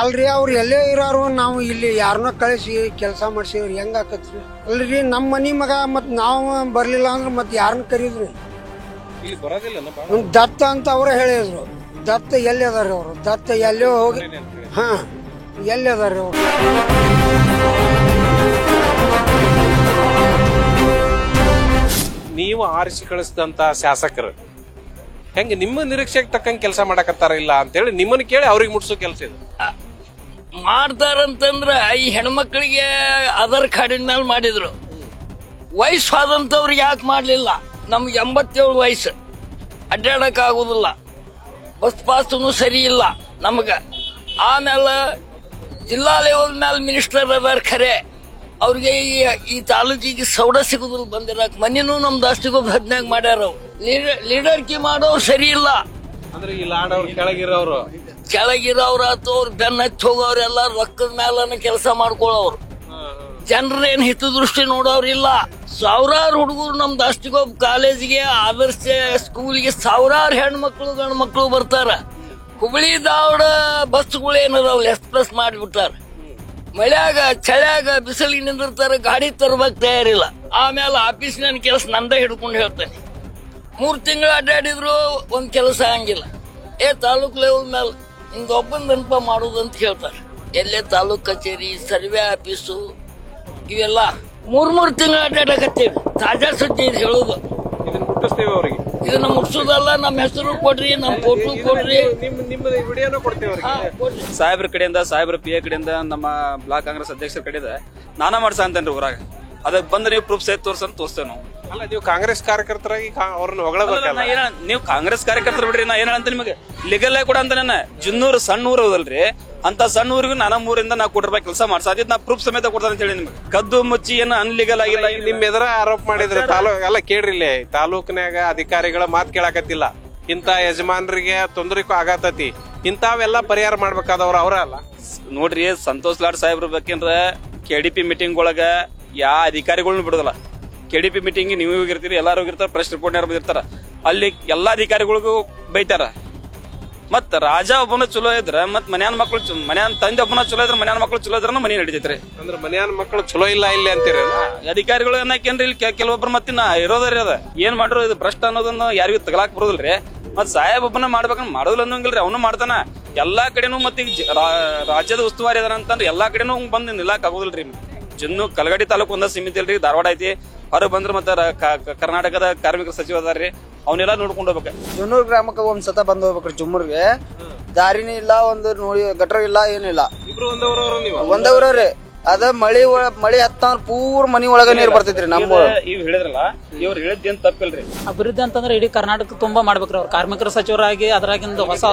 ಅಲ್ರಿ ಅವ್ರು ಎಲ್ಲೇ ಇರೋರು, ನಾವು ಇಲ್ಲಿ ಯಾರನ್ನ ಕಳಿಸಿ ಕೆಲಸ ಮಾಡ್ಸಿವ್ರಿ, ಹೆಂಗ ಆಕತ್ರಿ? ಅಲ್ರಿ ನಮ್ಮ ಮನಿ ಮಗ ಮತ್ ನಾವು ಬರ್ಲಿಲ್ಲ ಅಂದ್ರ ಮತ್ ಯಾರನ್ನ ಕರೀದ್ರಿ? ಇಲ್ಲಿ ಬರೋದಿಲ್ಲ. ದತ್ತ ಅಂತ ಅವ್ರ ಹೇಳಿದ್ರು. ದತ್ತ ಎಲ್ಲಿ ಅದಾರ ಅವ್ರು? ದತ್ತ ಎಲ್ಲೋ ಹೋಗಿ ಎಲ್ಲಿ ಅದಾರ ಅವ್ರು? ನೀವು ಆರಿಸಿ ಕಳಿಸಿದಂತ ಶಾಸಕರು ಹೆಂಗ ನಿಮ್ಮ ನಿರೀಕ್ಷೆಗೆ ತಕ್ಕಂಗೆ ಕೆಲಸ ಮಾಡಕತ್ತಾರ ಇಲ್ಲ ಅಂತೇಳಿ ನಿಮ್ಮನ್ನ ಕೇಳಿ ಅವ್ರಿಗೆ ಮುಟ್ಸೋ ಕೆಲಸ ಇದು ಮಾಡ್ತಾರಂತಂದ್ರ ಈ ಹೆಣ್ಮಕ್ಳಿಗೆ ಆಧಾರ್ ಕಾರ್ಡಿನ ಮೇಲೆ ಮಾಡಿದ್ರು. ವಯಸ್ಸು ಆದಂತವ್ರಿಗೆ ಯಾಕೆ ಮಾಡ್ಲಿಲ್ಲ? ನಮ್ಗೆ 87 ವಯಸ್ಸು, ಅಡ್ಡಾಡಕ್ ಆಗುದಿಲ್ಲ, ಬಸ್ ಪಾಸ್ನು ಸರಿ ಇಲ್ಲ ನಮಗ. ಆಮೇಲೆ ಜಿಲ್ಲಾ ಲೆವೆಲ್ ಮೇಲೆ ಮಿನಿಸ್ಟರ್ ಅದಾರ ಖರೆ, ಅವ್ರಿಗೆ ಈ ತಾಲೂಕಿಗೆ ಸೌಡ ಸಿಗುದಿಲ್ಲ ಬಂದಿರಕ್. ಮನಿನೂ ನಮ್ ದಾಸ್ತಿಗೂ 15 ಮಾಡ್ಯಾರ. ಲೀಡರ್ಕಿ ಮಾಡೋರು ಸರಿ ಇಲ್ಲ. ಅಂದ್ರೆ ಈ ಲಾಡವ್ರು ಕೆಳಗಿರೋರು ಕೆಳಗಿರೋರಾತು ಅವ್ರು ಬೆನ್ನ ಹಚ್ಚಿ ಹೋಗೋರೆಲ್ಲ ರೊಕ್ಕದ ಮೇಲನ ಕೆಲಸ ಮಾಡ್ಕೊಳ್ಳೋರು. ಜನರೇನ್ ಹಿತದೃಷ್ಟಿ ನೋಡೋರಿಲ್ಲ. ಸಾವಿರಾರು ಹುಡುಗರು ನಮ್ ದಾಸ್ತಿಗೋಬ್ ಕಾಲೇಜಿಗೆ, ಆದರ್ಶ ಸ್ಕೂಲ್ಗೆ ಸಾವಿರಾರು ಹೆಣ್ಮಕ್ಳು ಗಂಡು ಮಕ್ಳು ಬರ್ತಾರ. ಹುಬ್ಳಿ ಧಾರವಾಡ ಬಸ್ಗಳು ಏನದಾವ್ ಎಕ್ಸ್ಪ್ರೆಸ್ ಮಾಡಿಬಿಟ್ಟಾರ. ಮಳ್ಯಾಗ ಚಳ್ಯಾಗ ಬಿಸಿಲಿಗೆ ನಿಂದಿರ್ತಾರ, ಗಾಡಿ ತರಬೇಕು ತಯಾರಿಲ್ಲ. ಆಮೇಲೆ ಆಫೀಸ್ನ ಕೆಲಸ ನಂದ ಹಿಡ್ಕೊಂಡು ಹೇಳ್ತೇನೆ. 3 ತಿಂಗಳು ಅಡ್ಡಾಡಿದ್ರು ಒಂದ್ ಕೆಲಸ ಹಂಗಿಲ್ಲ. ತಾಲೂಕ್ ಲೆವೆಲ್ ಮೇಲೆ ಹಿಂಗ ಒಬ್ಬಂದನಪ ಮಾಡುದಂತ ಹೇಳ್ತಾರೆ. ಎಲ್ಲೇ ತಾಲೂಕ್ ಕಚೇರಿ, ಸರ್ವೆ ಆಫೀಸು ಇವೆಲ್ಲ 3 ತಿಂಗಳು ಅಡ್ಡಾಡಕತ್ತೇವಿ. ತಾಜಾ ಸುದ್ದಿ ಇದು ಹೇಳುದು. ಇದನ್ನ ಮುಟ್ಸೋದಲ್ಲ. ನಮ್ಮ ಹೆಸರು ಕೊಡ್ರಿ, ನಮ್ಮ ಫೋಟೋ ಕೊಡ್ರಿ, ಸಾಹೇಬ್ರ ಕಡೆಯಿಂದ, ಸಾಹೇಬ್ರ PA ಕಡೆಯಿಂದ, ನಮ್ಮ ಬ್ಲಾಕ್ ಕಾಂಗ್ರೆಸ್ ಅಧ್ಯಕ್ಷರ ಕಡೆಯಿಂದ ನಾನಾ ಮಾಡ್ಸ ಅಂತೇನ್ರಿ ಊರಾಗ. ಅದಕ್ಕೆ ಬಂದ್ರೆ ನೀವು ಪ್ರೂಫ್ ಸಹಿತ ತೋರ್ಸಂತ ತೋರಿಸ್ತೇವೆ ನಾವು. ಅಲ್ಲ, ನೀವು ಕಾಂಗ್ರೆಸ್ ಕಾರ್ಯಕರ್ತರಾಗಿ ಅವ್ರನ್ನ ಹೊಗಳಬೇಕಲ್ಲ. ನೀವು ಕಾಂಗ್ರೆಸ್ ಕಾರ್ಯಕರ್ತರು ಬಿಡ್ರಿ. ನಾ ಏನಂತ ನಿಮಗೆ ಲೀಗಲ್ ಕೂಡ ಅಂತ ನನ್ನ ಜುನ್ನೂರು ಸಣ್ಣ ಊರು ಹೋದಲ್ರಿ, ಅಂತ ಸಣ್ಣ ಊರಿಗೂ ನಾನಾ ಊರಿಂದ ನಾ ₹1 ಕೆಲಸ ಮಾಡ್ಸ ನಾ ಪ್ರೂಫ್ ಸಮೇತ ಕೊಡ್ತಾನೆ ಅಂತ ಹೇಳಿ ನಿಮ್ಗೆ. ಕದ್ದು ಮುಚ್ಚಿ ಏನು ಅನ್ಲೀಗಲ್ ಆಗಿಲ್ಲ. ನಿಮ್ ಎದುರ ಆರೋಪ ಮಾಡಿದ್ರೆ ಎಲ್ಲ ಕೇಳ್ರಿ, ತಾಲೂಕಿನಾಗ ಅಧಿಕಾರಿಗಳ ಮಾತು ಕೇಳಾಕತ್ತಿಲ್ಲ, ಇಂತ ಯಜಮಾನರಿಗೆ ತೊಂದರೆ ಆಗತತಿ, ಇಂತಾವೆಲ್ಲ ಪರಿಹಾರ ಮಾಡ್ಬೇಕಾದವ್ರು ಅವ್ರ ಅಲ್ಲ. ನೋಡ್ರಿ, ಸಂತೋಷ್ ಲಾಡ್ ಸಾಹೇಬ್ರ ಬೇಕಂದ್ರ KDP ಮೀಟಿಂಗ್ ಒಳಗ ಯಾ ಅಧಿಕಾರಿಗಳನ್ನ ಬಿಡೋದಲ್ಲ. KDP ಮೀಟಿಂಗ್ ನೀವು ಹೋಗಿರ್ತೀರಿ, ಎಲ್ಲಾರು ಹೋಗಿರ್ತಾರ, ಪ್ರೆಸ್ ರಿಪೋರ್ಟ್ ಬಂದಿರ್ತಾರ. ಅಲ್ಲಿ ಎಲ್ಲಾ ಅಧಿಕಾರಿಗಳಿಗೂ ಬೈತಾರ. ಮತ್ ರಾಜ ಒಬ್ಬನ ಚಲೋ ಇದ್ರ ಮತ್ ಮನ್ಯಾನ ಮಕ್ಳು, ಮನ್ಯಾನ ತಂದೆ ಒಬ್ಬನ ಚಲೋ ಇದ್ರ ಮನ್ಯಾನ ಮಕ್ಳು ಚಲೋ ಇದ್ರ ಮನೆ ನಡೀತೈತ್ರಿ. ಅಂದ್ರೆ ಮನ್ಯಾನ ಮಕ್ಳು ಚಲೋ ಇಲ್ಲ ಇಲ್ಲಿ ಅಂತೀರಿ. ಅಧಿಕಾರಿಗಳು ಏನಕೇನ್ರಿ ಇಲ್ಲಿ ಕೆಲವೊಬ್ರು ಮತ್ತಿನ ಇರೋದ್ರಿ ಅದ ಏನ್ ಮಾಡ್ರು ಇದು ಭ್ರಷ್ಟ ಅನ್ನೋದನ್ನ ಯಾರಿಗೂ ತಗಲಾಕ್ ಬರೋದಿಲ್ರಿ. ಮತ್ ಸಾಹೇಬ್ ಒಬ್ಬನ ಮಾಡ್ಬೇಕಂದ್ ಮಾಡೋದಿಲ್ಲ ಅನ್ನೋಂಗಿಲ್ರಿ, ಅವನು ಮಾಡ್ತಾನ. ಎಲ್ಲಾ ಕಡೆನೂ ಮತ್ ಈಗ ರಾಜ್ಯದ ಉಸ್ತುವಾರಿ ಅದಾರ ಅಂತಂದ್ರೆ ಎಲ್ಲಾ ಕಡೆನೂ ಬಂದ್ ನಿಲ್ಲಾಕ್ ಆಗೋದಿಲ್ರಿ. ಜನ್ನು ಕಲಗಡಿ ತಾಲೂಕು ಒಂದ ಸೀಮಿತ ಇಲ್ರಿ, ಧಾರವಾಡ ಐತಿ. ಹೊರ ಬಂದ್ರ ಮತ್ತ ಕರ್ನಾಟಕದ ಕಾರ್ಮಿಕ ಸಚಿವ ಅದಾರ್ರಿ, ಅವನ್ನೆಲ್ಲಾ ನೋಡ್ಕೊಂಡು ಹೋಗ್ಬೇಕ. ಜುನ್ನೂರ್ ಗ್ರಾಮಕ್ಕೆ ಒಂದ್ ಸತ ಬಂದ್ ಹೋಗ್ಬೇಕ್ರಿ. ಜುಮ್ಮೂರ್ಗೆ ದಾರಿನೇ ಇಲ್ಲ, ಒಂದು ನೋಡಿ ಗಟರ್ ಇಲ್ಲ, ಏನಿಲ್ಲ. ಒಂದೇ ಊರವ್ರಿ. ಅದ ಮಳಿ ಹತ್ತಂದ್ರ ಪೂರ್ ಮನಿ ಒಳಗ ನೀರ್ ಬರ್ತೈತ್ರಿ. ನಮ್ಮ ಇವ್ ಹೇಳಿದ್ರಲ್ಲ, ಇವ್ರು ಹೇಳಿದ್ದೇನ್ ತಪ್ಪಿಲ್ರಿ. ಅಭಿವೃದ್ಧಿ ಅಂತಂದ್ರೆ ಇಡೀ ಕರ್ನಾಟಕ ತುಂಬಾ ಮಾಡ್ಬೇಕ್ರಿ. ಅವ್ರು ಕಾರ್ಮಿಕರ ಸಚಿವರಾಗಿ ಅದ್ರಾಗಿಂದ ಹೊಸ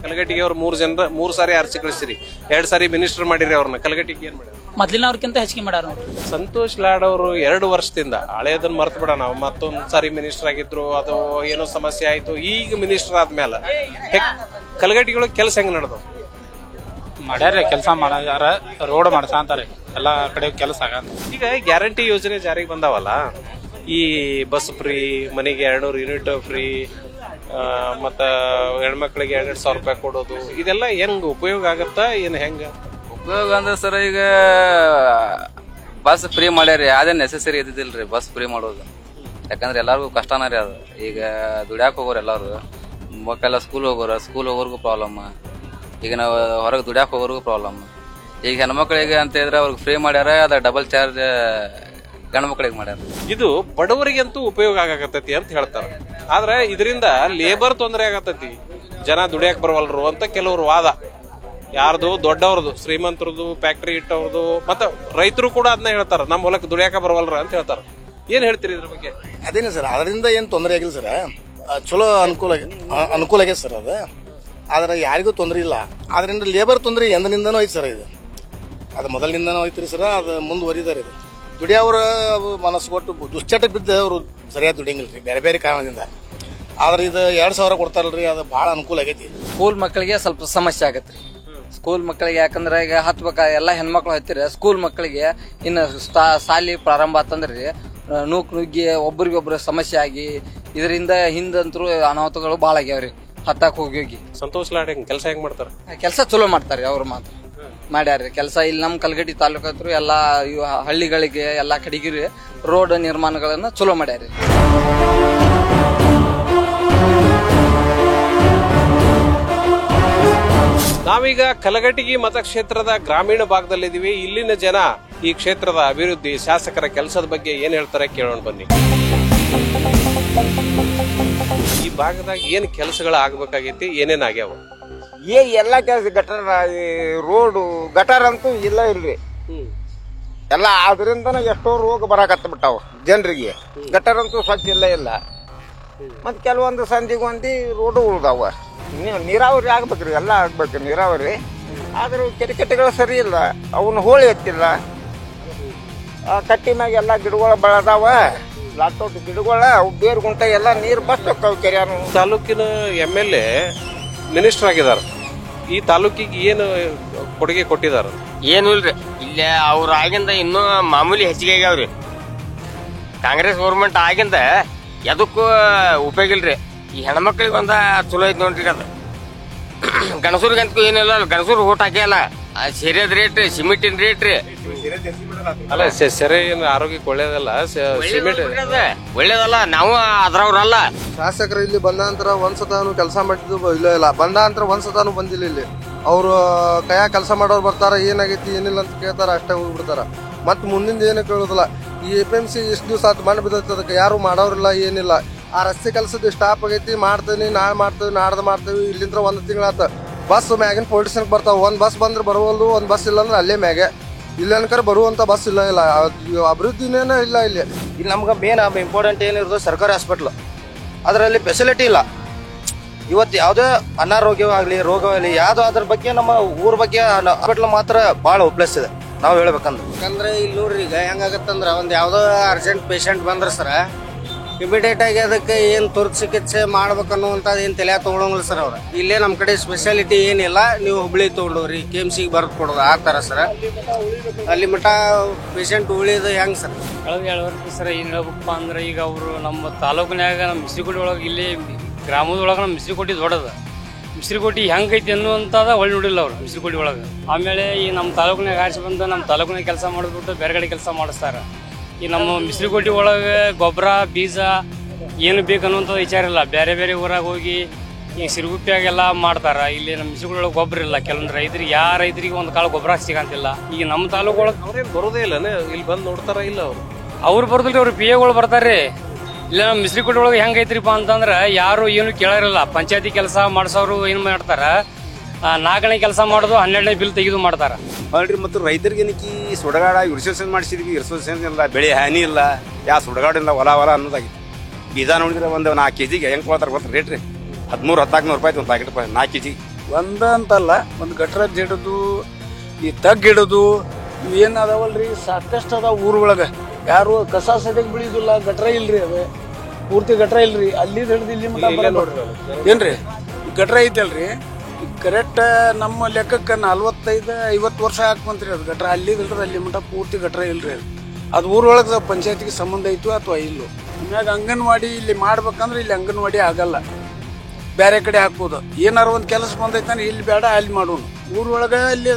ಕಲಗಟ್ಟಿಗೆ ಅವ್ರು 3 ಸಾರಿ ಆರಿಸಿ ಕಳಿಸಿರಿ, 2 ಸಾರಿ ಮಿನಿಸ್ಟರ್ ಮಾಡಿರಿ ಅವ್ರನ್ನ. ಕಲಗಟ್ಟಿಗೆ ಏನ್ ಮಾಡ್ಯಾರ? ಮೊದ್ಲಿನವ್ರಕ್ಕಿಂತ ಹೆಚ್ಚಿಗೆ ಮಾಡ್ಯಾರ ನೋಡ್ರಿ. ಸಂತೋಷ್ ಲಾಡ್ ಅವರು 2 ವರ್ಷದಿಂದ ಹಳೆಯದನ್ನ ಮರ್ತು ಬಿಡ, ನಾವು ಮತ್ತೊಂದ್ ಸಾರಿ ಮಿನಿಸ್ಟರ್ ಆಗಿದ್ರು, ಅದು ಏನೋ ಸಮಸ್ಯೆ ಆಯ್ತು. ಈಗ ಮಿನಿಸ್ಟರ್ ಆದ್ಮೇಲೆ ಕಲಗಟ್ಟಿಗಳ ಕೆಲಸ ಹೆಂಗ್ ನಡೆದವು? ಮಾಡ್ಯಾರ, ಕೆಲಸ ಮಾಡ್ಯಾರ, ರೋಡ್ ಮಾಡ್ಸಂತಾರೆ, ಎಲ್ಲಾ ಕಡೆ ಕೆಲಸ ಆಗ. ಈಗ ಗ್ಯಾರಂಟಿ ಯೋಜನೆ ಜಾರಿಗೆ ಬಂದಾವಲ್ಲ, ಈ ಬಸ್ ಫ್ರೀ, ಮನೆಗೆ 200 ಯೂನಿಟ್ ಫ್ರೀ, ಮತ್ತ ಹೆಣ್ಮಕ್ಳಿಗೆ 2,000 ರೂಪಾಯಿ ಕೊಡೋದು, ಇದೆಲ್ಲ ಹೆಂಗ್ ಉಪಯೋಗ ಆಗತ್ತಾ? ಏನ್ ಹೆಂಗ ಉಪಯೋಗ ಅಂದ್ರೆ ಸರ್, ಈಗ ಬಸ್ ಫ್ರೀ ಮಾಡ್ಯಾರಿ ಅದೇ ನೆಸೆಸರಿ ಇದ್ದಿದ್ದಿಲ್ರಿ ಬಸ್ ಫ್ರೀ ಮಾಡೋದು. ಯಾಕಂದ್ರೆ ಎಲ್ಲಾರ್ಗು ಕಷ್ಟನ ರೀ ಅದು. ಈಗ ದುಡ್ಯಾಕ್ ಹೋಗೋರು ಎಲ್ಲಾರು ಮಕ್ಕಳೆಲ್ಲ ಸ್ಕೂಲ್ ಹೋಗೋರ್ಗು ಪ್ರಾಬ್ಲಮ್. ಈಗ ನಾವು ಹೊರಗೆ ದುಡ್ಯಾಕ್ ಹೋಗೋರ್ಗು ಪ್ರಾಬ್ಲಮ್. ಈಗ ಹೆಣ್ಮಕ್ಳಿಗೆ ಅಂತ ಹೇಳಿದ್ರೆ ಅವ್ರಿಗೆ ಫ್ರೀ ಮಾಡ್ಯಾರ, ಅದ ಡಬಲ್ ಚಾರ್ಜ್ ಗಂಡ ಮಕ್ಳಿಗೆ ಮಾಡ್ಯಾರ. ಇದು ಬಡವರಿಗಂತೂ ಉಪಯೋಗ ಆಗತೈತಿ ಅಂತ ಹೇಳ್ತಾರ. ಆದ್ರೆ ಇದರಿಂದ ಲೇಬರ್ ತೊಂದರೆ ಆಗತೈತಿ, ಜನ ದುಡಿಯಾಕ್ ಬರವಲ್ರು ಅಂತ ಕೆಲವ್ರು ವಾದ. ಯಾರ್ದು ದೊಡ್ಡವ್ರದು, ಶ್ರೀಮಂತರದು, ಫ್ಯಾಕ್ಟ್ರಿ ಇಟ್ಟವ್ರದು, ಮತ್ತೆ ರೈತರು ಕೂಡ ಅದನ್ನ ಹೇಳ್ತಾರ, ನಮ್ಮ ಹೊಲಕ್ಕೆ ದುಡಿಯಾಕ ಬರವಲ್ರ ಅಂತ ಹೇಳ್ತಾರ. ಏನ್ ಹೇಳ್ತೀರಿ ಇದ್ರ ಬಗ್ಗೆ? ಅದೇನೆ ಸರ್, ಅದರಿಂದ ಏನ್ ತೊಂದರೆ ಆಗಿಲ್ಲ ಸರ್, ಚಲೋ ಅನುಕೂಲ ಆಗೈತೆ ಸರ್ ಅದು. ಆದ್ರೆ ಯಾರಿಗೂ ತೊಂದರೆ ಇಲ್ಲ. ಅದರಿಂದ ಲೇಬರ್ ತೊಂದರೆ ಎಂದಿನಿಂದನೂ ಐತಿ ಸರ್. ಇದು ಅದು ಮೊದಲಿನಿಂದನೂ ಐತ್ರಿ ಸರ್. ಅದು ಮುಂದುವರಿದಾರೆ. ಇದು ದುಡಿಯವ್ರ ಮನಸ್ಸು ಕೊಟ್ಟು ದುಶ್ಚಟ ಬಿದ್ದ ಅವರು ಸರಿಯಾಗಿ ದುಡಿಯಂಗಿಲ್ರಿ ಬೇರೆ ಬೇರೆ ಕಾರಣದಿಂದ. ಆದ್ರೆ ಇದು 2000 ಕೊಡ್ತಾರಲ್ರಿ, ಅದು ಬಹಳ ಅನುಕೂಲ ಆಗೈತಿ. ಸ್ಕೂಲ್ ಮಕ್ಕಳಿಗೆ ಸ್ವಲ್ಪ ಸಮಸ್ಯೆ ಆಗತ್ರಿ. ಸ್ಕೂಲ್ ಮಕ್ಕಳಿಗೆ ಯಾಕಂದ್ರೆ ಈಗ ಎಲ್ಲಾ ಹೆಣ್ಮಕ್ಳು ಹತ್ತಿರ ಸ್ಕೂಲ್ ಮಕ್ಕಳಿಗೆ ಇನ್ನು ಸಾಲಿ ಪ್ರಾರಂಭ ಆತಂದ್ರಿ ನುಗ್ಗಿ ಒಬ್ರಿಗೊಬ್ರು ಸಮಸ್ಯೆ ಆಗಿ ಇದರಿಂದ ಹಿಂದಂತರೂ ಅನಾಹುತಗಳು ಬಾಳ ಆಗ್ಯಾವ್ರಿ. ಹತ್ತಾಕ್ ಹೋಗಿ ಸಂತೋಷ್ ಲಾಡ್ ಕೆಲಸ ಹೆಂಗ್ ಮಾಡ್ತಾರ? ಕೆಲಸ ಚಲೋ ಮಾಡ್ತಾರ್ರಿ. ಅವ್ರು ಮಾತ್ರ ಮಾಡ್ಯಾರ್ರಿ ಕೆಲಸ. ಇಲ್ಲಿ ನಮ್ ಕಲಘಟಗಿ ತಾಲೂಕು ಹತ್ರ ಎಲ್ಲಾ ಹಳ್ಳಿಗಳಿಗೆ ಎಲ್ಲಾ ಕಡೆಗಿರಿ ರೋಡ್ ನಿರ್ಮಾಣಗಳನ್ನ ಚಲೋ ಮಾಡ್ಯಾರ್ರಿ. ನಾವೀಗ ಕಲಘಟಗಿ ಮತಕ್ಷೇತ್ರದ ಗ್ರಾಮೀಣ ಭಾಗದಲ್ಲಿದ್ದೀವಿ. ಇಲ್ಲಿನ ಜನ ಈ ಕ್ಷೇತ್ರದ ಅಭಿವೃದ್ಧಿ, ಶಾಸಕರ ಕೆಲಸದ ಬಗ್ಗೆ ಏನ್ ಹೇಳ್ತಾರೆ ಕೇಳೋಣ ಬನ್ನಿ. ಈ ಭಾಗದಾಗ ಏನ್ ಕೆಲಸಗಳು ಆಗ್ಬೇಕಾಗೈತಿ, ಏನೇನ್ ಆಗ್ಯಾವ? ಎಲ್ಲಾ ಕೆಲಸ ಗಟರ್, ರೋಡು ಗಟರ್ ಅಂತೂ ಇಲ್ಲ ಇಲ್ರಿ ಎಲ್ಲ. ಅದರಿಂದನ ಎಷ್ಟೋ ರೋಗ ಬರಾಕತ್ತ ಬಿಟ್ಟಾವ ಜನರಿಗೆ. ಗಟರ್ ಅಂತೂ ಸ್ವಚ್ಛ ಇಲ್ಲ. ಮತ್ ಕೆಲವೊಂದು ಸಂಧಿಗೊಂದಿ ರೋಡು ಉಳ್ದಾವ. ನೀರಾವರಿ ಆಗ್ಬೇಕ್ರಿ, ಎಲ್ಲ ಆಗ್ಬೇಕು ನೀರಾವರಿ. ಆದ್ರೂ ಕೆರೆಕಟ್ಟೆಗಳು ಸರಿ ಇಲ್ಲ, ಅವನ್ನ ಹೋಳಿ ಎತ್ತಿಲ್ಲ. ಕಟ್ಟಿ ಮ್ಯಾಗ ಎಲ್ಲಾ ಗಿಡಗಳು ಬೆಳೆದಾವ, ಲಾಟೋಟ್ ಗಿಡಗಳ ಬೇರ್ ಗುಂಟ ಎಲ್ಲ ನೀರು ಬಸ್ ಹೋಗ್ತಾವ ಕೆರೆಯಾನು. ತಾಲೂಕಿನ MLA ಮಿನಿಸ್ಟರ್ ಆಗಿದಾರ. ಈ ತಾಲೂಕಿಗೆ ಏನು ಕೊಡುಗೆ ಕೊಟ್ಟಿದಾರ? ಏನು ಇಲ್ರಿ, ಇಲ್ಲೇ ಅವ್ರ ಆಗಿಂದ ಇನ್ನೂ ಮಾಮೂಲಿ ಹೆಚ್ಚಿಗೆ ಆಗ್ಯಾವ್ರಿ. ಕಾಂಗ್ರೆಸ್ ಗೌರ್ಮೆಂಟ್ ಆಗಿಂದ ಎದಕ್ಕೂ ಉಪಯೋಗ ಇಲ್ರಿ. ಈ ಹೆಣ್ಮಕ್ಳಿಗೆ ಒಂದ ಚಲೋ ಐತಿ ನೋಡ್ರಿ. ಅದು ಗಣಸೂರ್ಗಂತೂ ಏನಿಲ್ಲ, ಗಣಸೂರ್ ಓಟ್ ಹಾಕಿಯಲ್ಲ. ಸೀರೆದ ರೇಟ್, ಸಿಮೆಂಟಿನ ರೇಟ್ ರೀ. ಅಲ್ಲ ಸೆರೆ ಏನು ಆರೋಗ್ಯಕ್ಕೆ ಒಳ್ಳೇದಲ್ಲ, ಸಿಮೆಂಟ್ ಒಳ್ಳೇದಲ್ಲ. ನಾವು ಅದ್ರವ್ರಲ್ಲ. ಶಾಸಕರು ಇಲ್ಲಿ ಬಂದ ನಂತರ ಒಂದ್ಸತಾನು ಕೆಲಸ ಮಾಡಿದ್ದು ಇಲ್ಲ. ಬಂದ ನಂತರ ಒಂದ್ಸತಾನು ಬಂದಿಲ್ಲ ಇಲ್ಲಿ. ಅವ್ರು ಕೈಯಾಗ ಕೆಲಸ ಮಾಡೋರು ಬರ್ತಾರ, ಏನಾಗೈತಿ ಏನಿಲ್ಲ ಅಂತ ಕೇಳ್ತಾರ, ಅಷ್ಟೇ ಹೋಗ್ಬಿಡ್ತಾರ. ಮತ್ ಮುಂದಿಂದ ಏನು ಕೇಳುದಿಲ್ಲ. ಈ APMC ಇಷ್ಟು ದಿವಸ ಆತು ಮಣ್ಣು ಬಿದ್ದೈತಿ, ಅದಕ್ಕೆ ಯಾರು ಮಾಡೋರಿಲ್ಲ, ಏನಿಲ್ಲ. ಆ ರಸ್ತೆ ಕೆಲಸದ ಸ್ಟಾಪ್ ಆಗೈತಿ, ಮಾಡ್ತೀನಿ, ನಾಳೆ ಮಾಡ್ತೀವಿ, ನಾಡ್ದು ಮಾಡ್ತೀವಿ. ಇಲ್ಲಿಂದ್ರ 1 ತಿಂಗಳಾತ. ಬಸ್ ಮ್ಯಾಗಿನ ಪೊಲಿಟಿಷನ್ ಬರ್ತಾವ. ಒಂದ್ ಬಸ್ ಬಂದ್ರೆ ಬರವಲ್ದು, ಒಂದ್ ಬಸ್ ಇಲ್ಲ ಅಂದ್ರೆ ಅಲ್ಲೇ ಮ್ಯಾಗೆ. ಇಲ್ಲ ಅನ್ಕರ ಬರುವಂತ ಬಸ್ ಇಲ್ಲ. ಅಭಿವೃದ್ಧಿನೇನ ಇಲ್ಲ ಇಲ್ಲಿ. ಇಲ್ಲಿ ನಮ್ಗೆ ಮೇನ್ ಇಂಪಾರ್ಟೆಂಟ್ ಏನಿರೋದು ಸರ್ಕಾರಿ ಹಾಸ್ಪಿಟ್ಲ್, ಅದರಲ್ಲಿ ಫೆಸಿಲಿಟಿ ಇಲ್ಲ. ಇವತ್ತು ಯಾವುದೇ ಅನಾರೋಗ್ಯವಾಗಲಿ ರೋಗವಾಗಲಿ ಯಾವ್ದು ಅದ್ರ ಬಗ್ಗೆ ನಮ್ಮ ಊರ ಬಗ್ಗೆ ಹಾಸ್ಪಿಟ್ಲ್ ಮಾತ್ರ ಭಾಳ ಉಪ್ಲೇಸ್ ಇದೆ ನಾವು ಹೇಳ್ಬೇಕಂದ್ರೆ. ಯಾಕಂದ್ರೆ ಇಲ್ಲಿ ನೋಡ್ರಿ, ಈಗ ಹೆಂಗಾಗತ್ತಂದ್ರ ಒಂದ್ ಯಾವ್ದೋ ಅರ್ಜೆಂಟ್ ಪೇಷಂಟ್ ಬಂದ್ರ ಸರ ಇಮಿಡಿಯೇಟ್ ಆಗಿ ಅದಕ್ಕೆ ಏನ್ ತುರ್ತು ಚಿಕಿತ್ಸೆ ಮಾಡ್ಬೇಕನ್ನುವಂಥದ್ದು ಏನ್ ತಲೆ ತಗೊಳಂಗಿಲ್ಲ ಸರ್. ಅವ್ರ ಇಲ್ಲೇ ನಮ್ ಕಡೆ ಸ್ಪೆಷಾಲಿಟಿ ಏನಿಲ್ಲ, ನೀವು ಹುಬ್ಳಿ ತಗೊಂಡವ್ರಿ KMCಗೆ ಬರ್ದು ಕೊಡೋದು ಆ ತರ ಸರ್. ಅಲ್ಲಿ ಮಠ ಪೇಷಂಟ್ ಉಳಿಯೋದು ಹೆಂಗ್ ಸರ್? ಕಳೆದ 2 ವರ್ಷ ಸರ್ ಏನ್ ಹೇಳ್ಬೇಕಪ್ಪ ಅಂದ್ರೆ, ಈಗ ಅವರು ನಮ್ಮ ತಾಲೂಕಿನಾಗ ನಮ್ಮ ಮಿಸ್ರಿಕೋಟಿ ಒಳಗೆ, ಇಲ್ಲಿ ಗ್ರಾಮದೊಳಗೆ ನಮ್ಮ ಮಿಸ್ರಿಕೋಟಿ ದೊಡ್ಡದ. ಮಿಸ್ರಿಕೋಟಿ ಹೆಂಗೈತಿ ಅನ್ನುವಂಥದ ಒಳ್ಳೆ ನೋಡಿಲ್ಲ ಅವ್ರು ಮಿಸ್ರಿಕೋಟಿ ಒಳಗೆ. ಆಮೇಲೆ ಈ ನಮ್ಮ ತಾಲೂಕಿನಾಗ ಆರಿಸಿ ಬಂದು ನಮ್ಮ ತಾಲೂಕಿನಾಗ ಕೆಲಸ ಮಾಡಿದ್ಬಿಟ್ಟು ಬೇರೆ ಕಡೆ ಕೆಲಸ ಮಾಡಿಸ್ತಾರ. ಈ ನಮ್ಮ ಮಿಸ್ರಿಕೋಟಿ ಒಳಗೆ ಗೊಬ್ಬರ ಬೀಜ ಏನು ಬೇಕನ್ನುವಂಥದ್ದು ವಿಚಾರ ಇಲ್ಲ. ಬೇರೆ ಬೇರೆ ಊರಾಗ ಹೋಗಿ ಈಗ ಸಿರುಗುಪ್ಪಿಯಾಗೆಲ್ಲ ಮಾಡ್ತಾರ. ಇಲ್ಲಿ ನಮ್ಮ ಮಿಸ್ರಿಕೋಟಿ ಒಳಗೆ ಗೊಬ್ಬರ ಇಲ್ಲ. ಕೆಲವೊಂದು ರೈತರಿಗೆ, ಯಾವ ರೈತರಿಗೆ ಒಂದು ಕಾಲ ಗೊಬ್ಬರ ಸಿಗಂತಿಲ್ಲ. ಈಗ ನಮ್ಮ ತಾಲೂಕು ಒಳಗೆ ಅವ್ರೇನ್ ಬರೋದೇ ಇಲ್ಲ, ಇಲ್ಲಿ ಬಂದು ನೋಡ್ತಾರ ಇಲ್ಲ ಅವ್ರು ಬರೋದಿಲ್ಲ. ಅವ್ರು PAಗಳು ಬರ್ತಾರ್ರಿ. ಇಲ್ಲ ನಮ್ಮ ಮಿಸ್ರಿಕೋಟಿ ಒಳಗೆ ಹೆಂಗೈತ್ರಿಪ್ಪ ಅಂತಂದ್ರೆ ಯಾರು ಏನು ಕೇಳಾರಿಲ್ಲ. ಪಂಚಾಯತಿ ಕೆಲಸ ಮಾಡಿಸೋರು ಏನು ಮಾಡ್ತಾರ, 4ನೇ ಕೆಲಸ ಮಾಡೋದು 12ನೇ ಬಿಲ್ ತೆಗೆದು ಮಾಡ್ತಾರ. ಅಲ್ರಿ, ಮತ್ತು ರೈತರಿಗೆ ಏನಕ್ಕೆ ಸುಡಗಾಡ ಇರಿಸೇಷನ್ ಮಾಡಿಸಿದ್ವಿ, ಇರಿಸೇಷನ್ ಇಲ್ಲ, ಬೆಳೆ ಹಾನಿ ಇಲ್ಲ, ಯಾ ಸುಡಗಾಡಿಲ್ಲ, ಹೊಲ ಅನ್ನೋದಾಗಿತ್ತು. ಬೀಜ ನೋಡಿದ್ರೆ ಒಂದು 4 kg ಹೆಂಗೆ ಕೊಡ್ತಾರೆ ಗೊತ್ತ ರೇಟ್ ರೀ? 1300-1400 ರೂಪಾಯಿ ಒಂದು ಪ್ಯಾಕೆಟ್ 4 kg. ಒಂದ ಅಂತಲ್ಲ, ಒಂದು ಗಟ್ರದ್ ಹಿಡಿದು ಈ ತಗ್ ಹಿಡಿದು ಇವೇನು ಅದಾವಲ್ರಿ ಸಾಕಷ್ಟು ಅದಾವ ಊರ ಒಳಗೆ. ಯಾರು ಕಸ ಸದ್ಯಕ್ಕೆ ಬೆಳೆಯುದಿಲ್ಲ, ಗಟ್ರ ಇಲ್ರಿ. ಅದು ಪೂರ್ತಿ ಗಟ್ರ ಇಲ್ರಿ. ಅಲ್ಲಿ ಹಿಡಿದು ಇಲ್ಲಿ ಮಟ್ಟ ಏನ್ರಿ ಗಟ್ರ ಐತಲ್ರಿ. ಕರೆಕ್ಟ್ ನಮ್ಮ ಲೆಕ್ಕಕ್ಕೆ 45-50 ವರ್ಷ ಹಾಕ್ಬಂತ್ರಿ ಅದು ಗಟ್ರ. ಅಲ್ಲಿ ಹಿಡಿದ್ರೆ ಅಲ್ಲಿ ಮಟ್ಟ ಪೂರ್ತಿ ಗಟ್ರ ಇಲ್ರಿ. ಅದು ಊರೊಳಗೆ ಪಂಚಾಯತಿಗೆ ಸಂಬಂಧ ಐತು ಅಥವಾ ಇಲ್ಲೋ. ಆಮ್ಯಾಗ ಅಂಗನವಾಡಿ ಇಲ್ಲಿ ಮಾಡ್ಬೇಕಂದ್ರೆ ಇಲ್ಲಿ ಅಂಗನವಾಡಿ ಆಗಲ್ಲ, ಬೇರೆ ಕಡೆ ಹಾಕ್ಬೋದು. ಏನಾರು ಒಂದು ಕೆಲಸ ಬಂದೈತಾನೆ ಇಲ್ಲಿ ಬೇಡ ಅಲ್ಲಿ ಮಾಡೋಣ. ಊರೊಳಗೆ ಅಲ್ಲಿ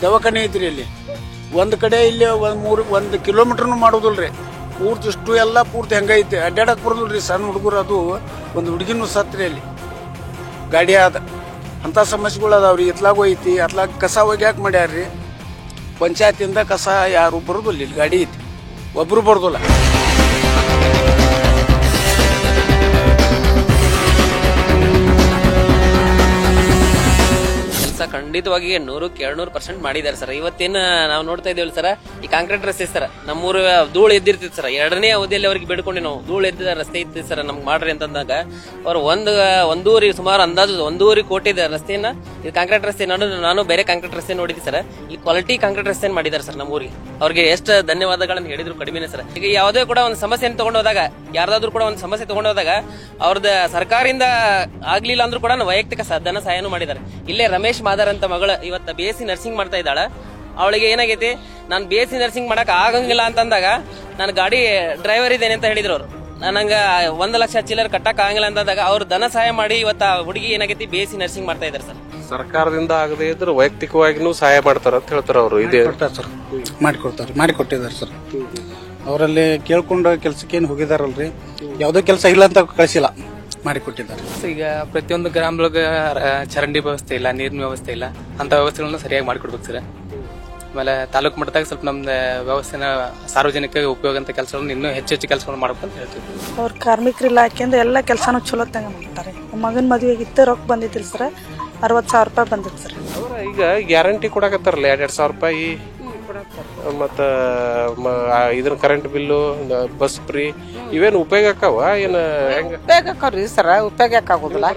ದವಾಖಾನೆ ಐತ್ರಿ. ಅಲ್ಲಿ ಒಂದು ಕಡೆ ಇಲ್ಲಿ ಒಂದು ಕಿಲೋಮೀಟರ್ನು ಮಾಡೋದಿಲ್ರಿ. ಪೂರ್ತಿ ಇಷ್ಟು ಎಲ್ಲ ಪೂರ್ತಿ ಹೆಂಗೈತೆ ಅಡ್ಡಾಡಕ್ ಬರೋದಿಲ್ರಿ. ಸಣ್ಣ ಹುಡುಗರು ಅದು ಒಂದು ಹುಡುಗಿನೂ ಸತ್ರಿ ಅಲ್ಲಿ ಗಾಡಿ ಆದ ಅಂಥ ಸಮಸ್ಯೆಗಳು ಅದಾವ್ರಿ. ಇತ್ಲಾಗ ಐತಿ, ಅತ್ಲಾಗ ಕಸ ಒಗ್ಯಾಕ ಮಾಡ್ಯಾರ್ರಿ. ಪಂಚಾಯತಿಂದ ಕಸ ಯಾರು ಬರೋದಿಲ್ಲ, ಇಲ್ಲಿ ಗಾಡಿ ಐತಿ, ಒಬ್ರು ಬರೋದಿಲ್ಲ. ಖಂಡಿತವಾಗಿ 100-200% ಮಾಡಿದ್ದಾರೆ ಸರ್. ಇವತ್ತೇನು ನಾವು ನೋಡ್ತಾ ಇದ್ದೇವಲ್ಲ ಸರ್, ಈ ಕಾಂಕ್ರೀಟ್ ರಸ್ತೆ ಸರ್, ನಮ್ಮೂರು ಧೂಳು ಎದ್ದಿರ್ತಿತ್ತು ಸರ್. 2ನೇ ಅವಧಿಯಲ್ಲಿ ಅವ್ರಿಗೆ ಬೇಡ್ಕೊಂಡು ನಾವು ಧೂಳು ಎದ್ದಿದ ರಸ್ತೆ ಇತ್ತು ಸರ್, ನಮ್ಗೆ ಮಾಡ್ರಿ ಅಂತಂದಾಗ ಅವ್ರು ಸುಮಾರು ಅಂದಾಜು 1.5 ಕೋಟಿ ರಸ್ತೆಯನ್ನ ಇದು ಕಾಂಕ್ರೀಟ್ ರಸ್ತೆ ನಾನು ಬೇರೆ ಕಾಂಕ್ರೀಟ್ ರಸ್ತೆ ನೋಡಿದ್ದೆ ಸರ್. ಈ ಕ್ವಾಲಿಟಿ ಕಾಂಕ್ರೀಟ್ ರಸ್ತೆ ಮಾಡಿದ್ದಾರೆ ಸರ್ ನಮ್ಮೂರಿಗೆ. ಅವ್ರಿಗೆ ಎಷ್ಟು ಧನ್ಯವಾದಗಳನ್ನು ಹೇಳಿದ್ರು ಕಡಿಮೆನೆ ಸರ್. ಈಗ ಯಾವುದೇ ಕೂಡ ಒಂದು ಸಮಸ್ಯೆಯನ್ನು ತಗೊಂಡೋದಾಗ, ಯಾರ್ದಾದ್ರು ಕೂಡ ಒಂದು ಸಮಸ್ಯೆ ತಗೊಂಡೋದಾಗ ಅವ್ರದ್ದು ಸರ್ಕಾರದಿಂದ ಆಗ್ಲಿಲ್ಲ ಅಂದ್ರೂ ಕೂಡ ವೈಯಕ್ತಿಕ ಧನ ಸಹಾಯನೂ ಮಾಡಿದ್ದಾರೆ. ಇಲ್ಲೇ ರಮೇಶ್ ಮಾದರ್ ಅಂತ ಮಗಳು ಇವತ್ತು BSc ನರ್ಸಿಂಗ್ ಮಾಡ್ತಾ ಇದ್ದಾಳ. ಅವಳಿಗೆ ಏನಾಗೈತಿ, ನಾನು BSc ನರ್ಸಿಂಗ್ ಮಾಡಕ್ ಆಗಂಗಿಲ್ಲ ಅಂತಂದಾಗ ನಾನು ಗಾಡಿ ಡ್ರೈವರ್ ಇದ್ದೇನೆ ಅಂತ ಹೇಳಿದ್ರು ಅವರು. ನಂಗೆ 1 ಲಕ್ಷ ಚಿಲ್ಲರ್ ಕಟ್ಟಕ್ ಆಗಂಗಿಲ್ಲ ಅಂತಂದಾಗ ಅವ್ರು ಧನ ಸಹಾಯ ಮಾಡಿ ಇವತ್ತ ಹುಡುಗಿ ಏನಾಗೈತಿ BSc ನರ್ಸಿಂಗ್ ಮಾಡ್ತಾ ಇದ್ದಾರೆ ಸರ್. ಸರ್ಕಾರದಿಂದ ಆಗದೆ ಇದ್ರೆ ವೈಯಕ್ತಿಕವಾಗಿನೂ ಸಹಾಯ ಮಾಡ್ತಾರ ಅಂತ ಹೇಳ್ತಾರ ಅವರು. ಇದೆ ಮಾಡಿಕೊಟ್ಟಿದ್ದಾರೆ ಸರ್. ಅವರಲ್ಲಿ ಕೇಳ್ಕೊಂಡು ಕೆಲ್ಸಕ್ಕೇನು ಹೋಗಿದಾರಲ್ರಿ, ಯಾವುದೋ ಕೆಲಸ ಇಲ್ಲ ಅಂತ ಕಳಿಸಿಲ್ಲ, ಮಾಡಿಕೊಟ್ಟಿದ್ದಾರೆ. ಈಗ ಪ್ರತಿಯೊಂದು ಗ್ರಾಮದೊಳಗ ಚರಂಡಿ ವ್ಯವಸ್ಥೆ ಇಲ್ಲ, ನೀರಿನ ವ್ಯವಸ್ಥೆ ಇಲ್ಲ, ಅಂತ ವ್ಯವಸ್ಥೆಗಳನ್ನ ಸರಿಯಾಗಿ ಮಾಡಿಕೊಡ್ಬೇಕು ಸರ್. ಆಮೇಲೆ ತಾಲೂಕು ಮಟ್ಟದಾಗ ಸ್ವಲ್ಪ ನಮ್ದು ವ್ಯವಸ್ಥೆನ ಸಾರ್ವಜನಿಕ ಉಪಯೋಗ ಅಂತ ಕೆಲಸಗಳನ್ನ ಇನ್ನೂ ಹೆಚ್ಚು ಕೆಲಸಗಳನ್ನ ಮಾಡ್ಬೇಕು ಅಂತ ಹೇಳ್ತೀವಿ. ಅವ್ರ ಕಾರ್ಮಿಕರ ಇಲಾಖೆಯಿಂದ ಎಲ್ಲ ಕೆಲಸನೂ ಚಲೋ ತಂಗ ಮಾಡ್ತಾರೆ. ಮಗನ ಮದುವೆಗಿತ್ತು ರೊಕ್ಕ ಬಂದಿದ್ದಿಲ್ಲ ಸರ್, 60,000 ರೂಪಾಯಿ ಬಂದಿತ್ತು ಸರ್. ಈಗ ಗ್ಯಾರಂಟಿ ಕೊಡಕತ್ತಾರಲ್ಲ 2,000 ರೂಪಾಯಿ, ಮತ್ತ ಇದನ್ನ ಕರೆಂಟ್ ಬಿಲ್ಲು, ಬಸ್ ಫ್ರೀ, ಇವೇನು ಉಪಯೋಗ ಆಕಾವ ಏನ ಹೆಂಗ? ಉಪಯೋಗ ಆಕಾವ್ರಿ ಸರ್, ಉಪಯೋಗ ಆಗೋದಿಲ್ಲ.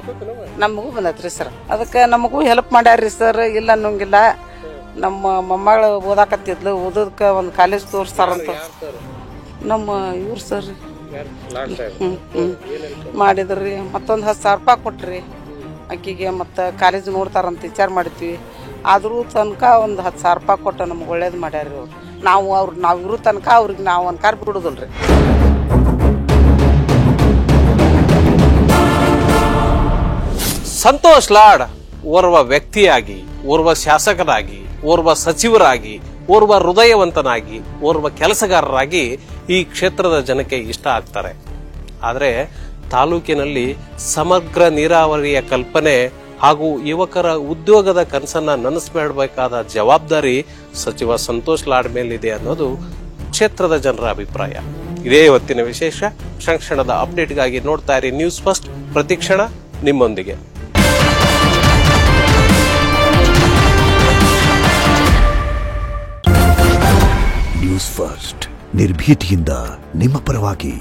ನಮಗೂ ಬಂದೈತ್ರಿ ಸರ್, ಅದಕ್ಕೆ ನಮಗೂ ಹೆಲ್ಪ್ ಮಾಡ್ಯಾರ್ರಿ ಸರ್. ಇಲ್ಲ ಅನ್ನೋಂಗಿಲ್ಲ. ನಮ್ಮ ಮೊಮ್ಮಗಳು ಓದಾಕತ್ತಿದ್ಲು, ಓದೋದಕ್ಕ ಒಂದು ಕಾಲೇಜ್ ತೋರಿಸ್ತಾರಂತ ನಮ್ಮ ಇವ್ರು ಸರ್ ಮಾಡಿದ್ರಿ. ಮತ್ತೊಂದು 10,000 ರೂಪಾಯಿ ಕೊಟ್ರಿ ಅಕ್ಕಿಗೆ. ಮತ್ತು ಕಾಲೇಜ್ ನೋಡ್ತಾರಂತ ವಿಚಾರ ಮಾಡಿದ್ವಿ. ಆದ್ರೂ ತನಕ ಒಂದು 10,000 ರೂಪಾಯಿ ಕೊಟ್ಟು ನಮ್ಗೆ ಒಳ್ಳೇದು ಮಾಡ್ಯಾರ್ರಿ ಅವ್ರು. ನಾವು ಇರೋ ತನಕ ಅವ್ರಿಗೆ ನಾವು ಒಂದು ಕಾರ್ ಬಿಡೋದಿಲ್ರಿ. ಸಂತೋಷ್ ಲಾಡ್ ಓರ್ವ ವ್ಯಕ್ತಿಯಾಗಿ, ಓರ್ವ ಶಾಸಕರಾಗಿ, ಓರ್ವ ಸಚಿವರಾಗಿ, ಓರ್ವ ಹೃದಯವಂತನಾಗಿ, ಓರ್ವ ಕೆಲಸಗಾರರಾಗಿ ಈ ಕ್ಷೇತ್ರದ ಜನಕ್ಕೆ ಇಷ್ಟ ಆಗ್ತಾರೆ. ಆದರೆ ತಾಲೂಕಿನಲ್ಲಿ ಸಮಗ್ರ ನೀರಾವರಿಯ ಕಲ್ಪನೆ ಹಾಗೂ ಯುವಕರ ಉದ್ಯೋಗದ ಕನಸನ್ನ ನನಸು ಜವಾಬ್ದಾರಿ ಸಚಿವ ಸಂತೋಷ್ ಲಾಡ್ ಮೇಲಿದೆ ಅನ್ನೋದು ಕ್ಷೇತ್ರದ ಜನರ ಅಭಿಪ್ರಾಯ. ಇದೇ ಇವತ್ತಿನ ವಿಶೇಷ. ಕ್ಷಣದ ಅಪ್ಡೇಟ್ಗಾಗಿ ನೋಡ್ತಾ ಇರಿ ನ್ಯೂಸ್ ಫಸ್ಟ್, ಪ್ರತಿಕ್ಷಣ ನಿಮ್ಮೊಂದಿಗೆ. ನ್ಯೂಸ್ ಫಸ್ಟ್, ನಿರ್ಭೀತಿಯಿಂದ ನಿಮ್ಮ ಪರವಾಗಿ.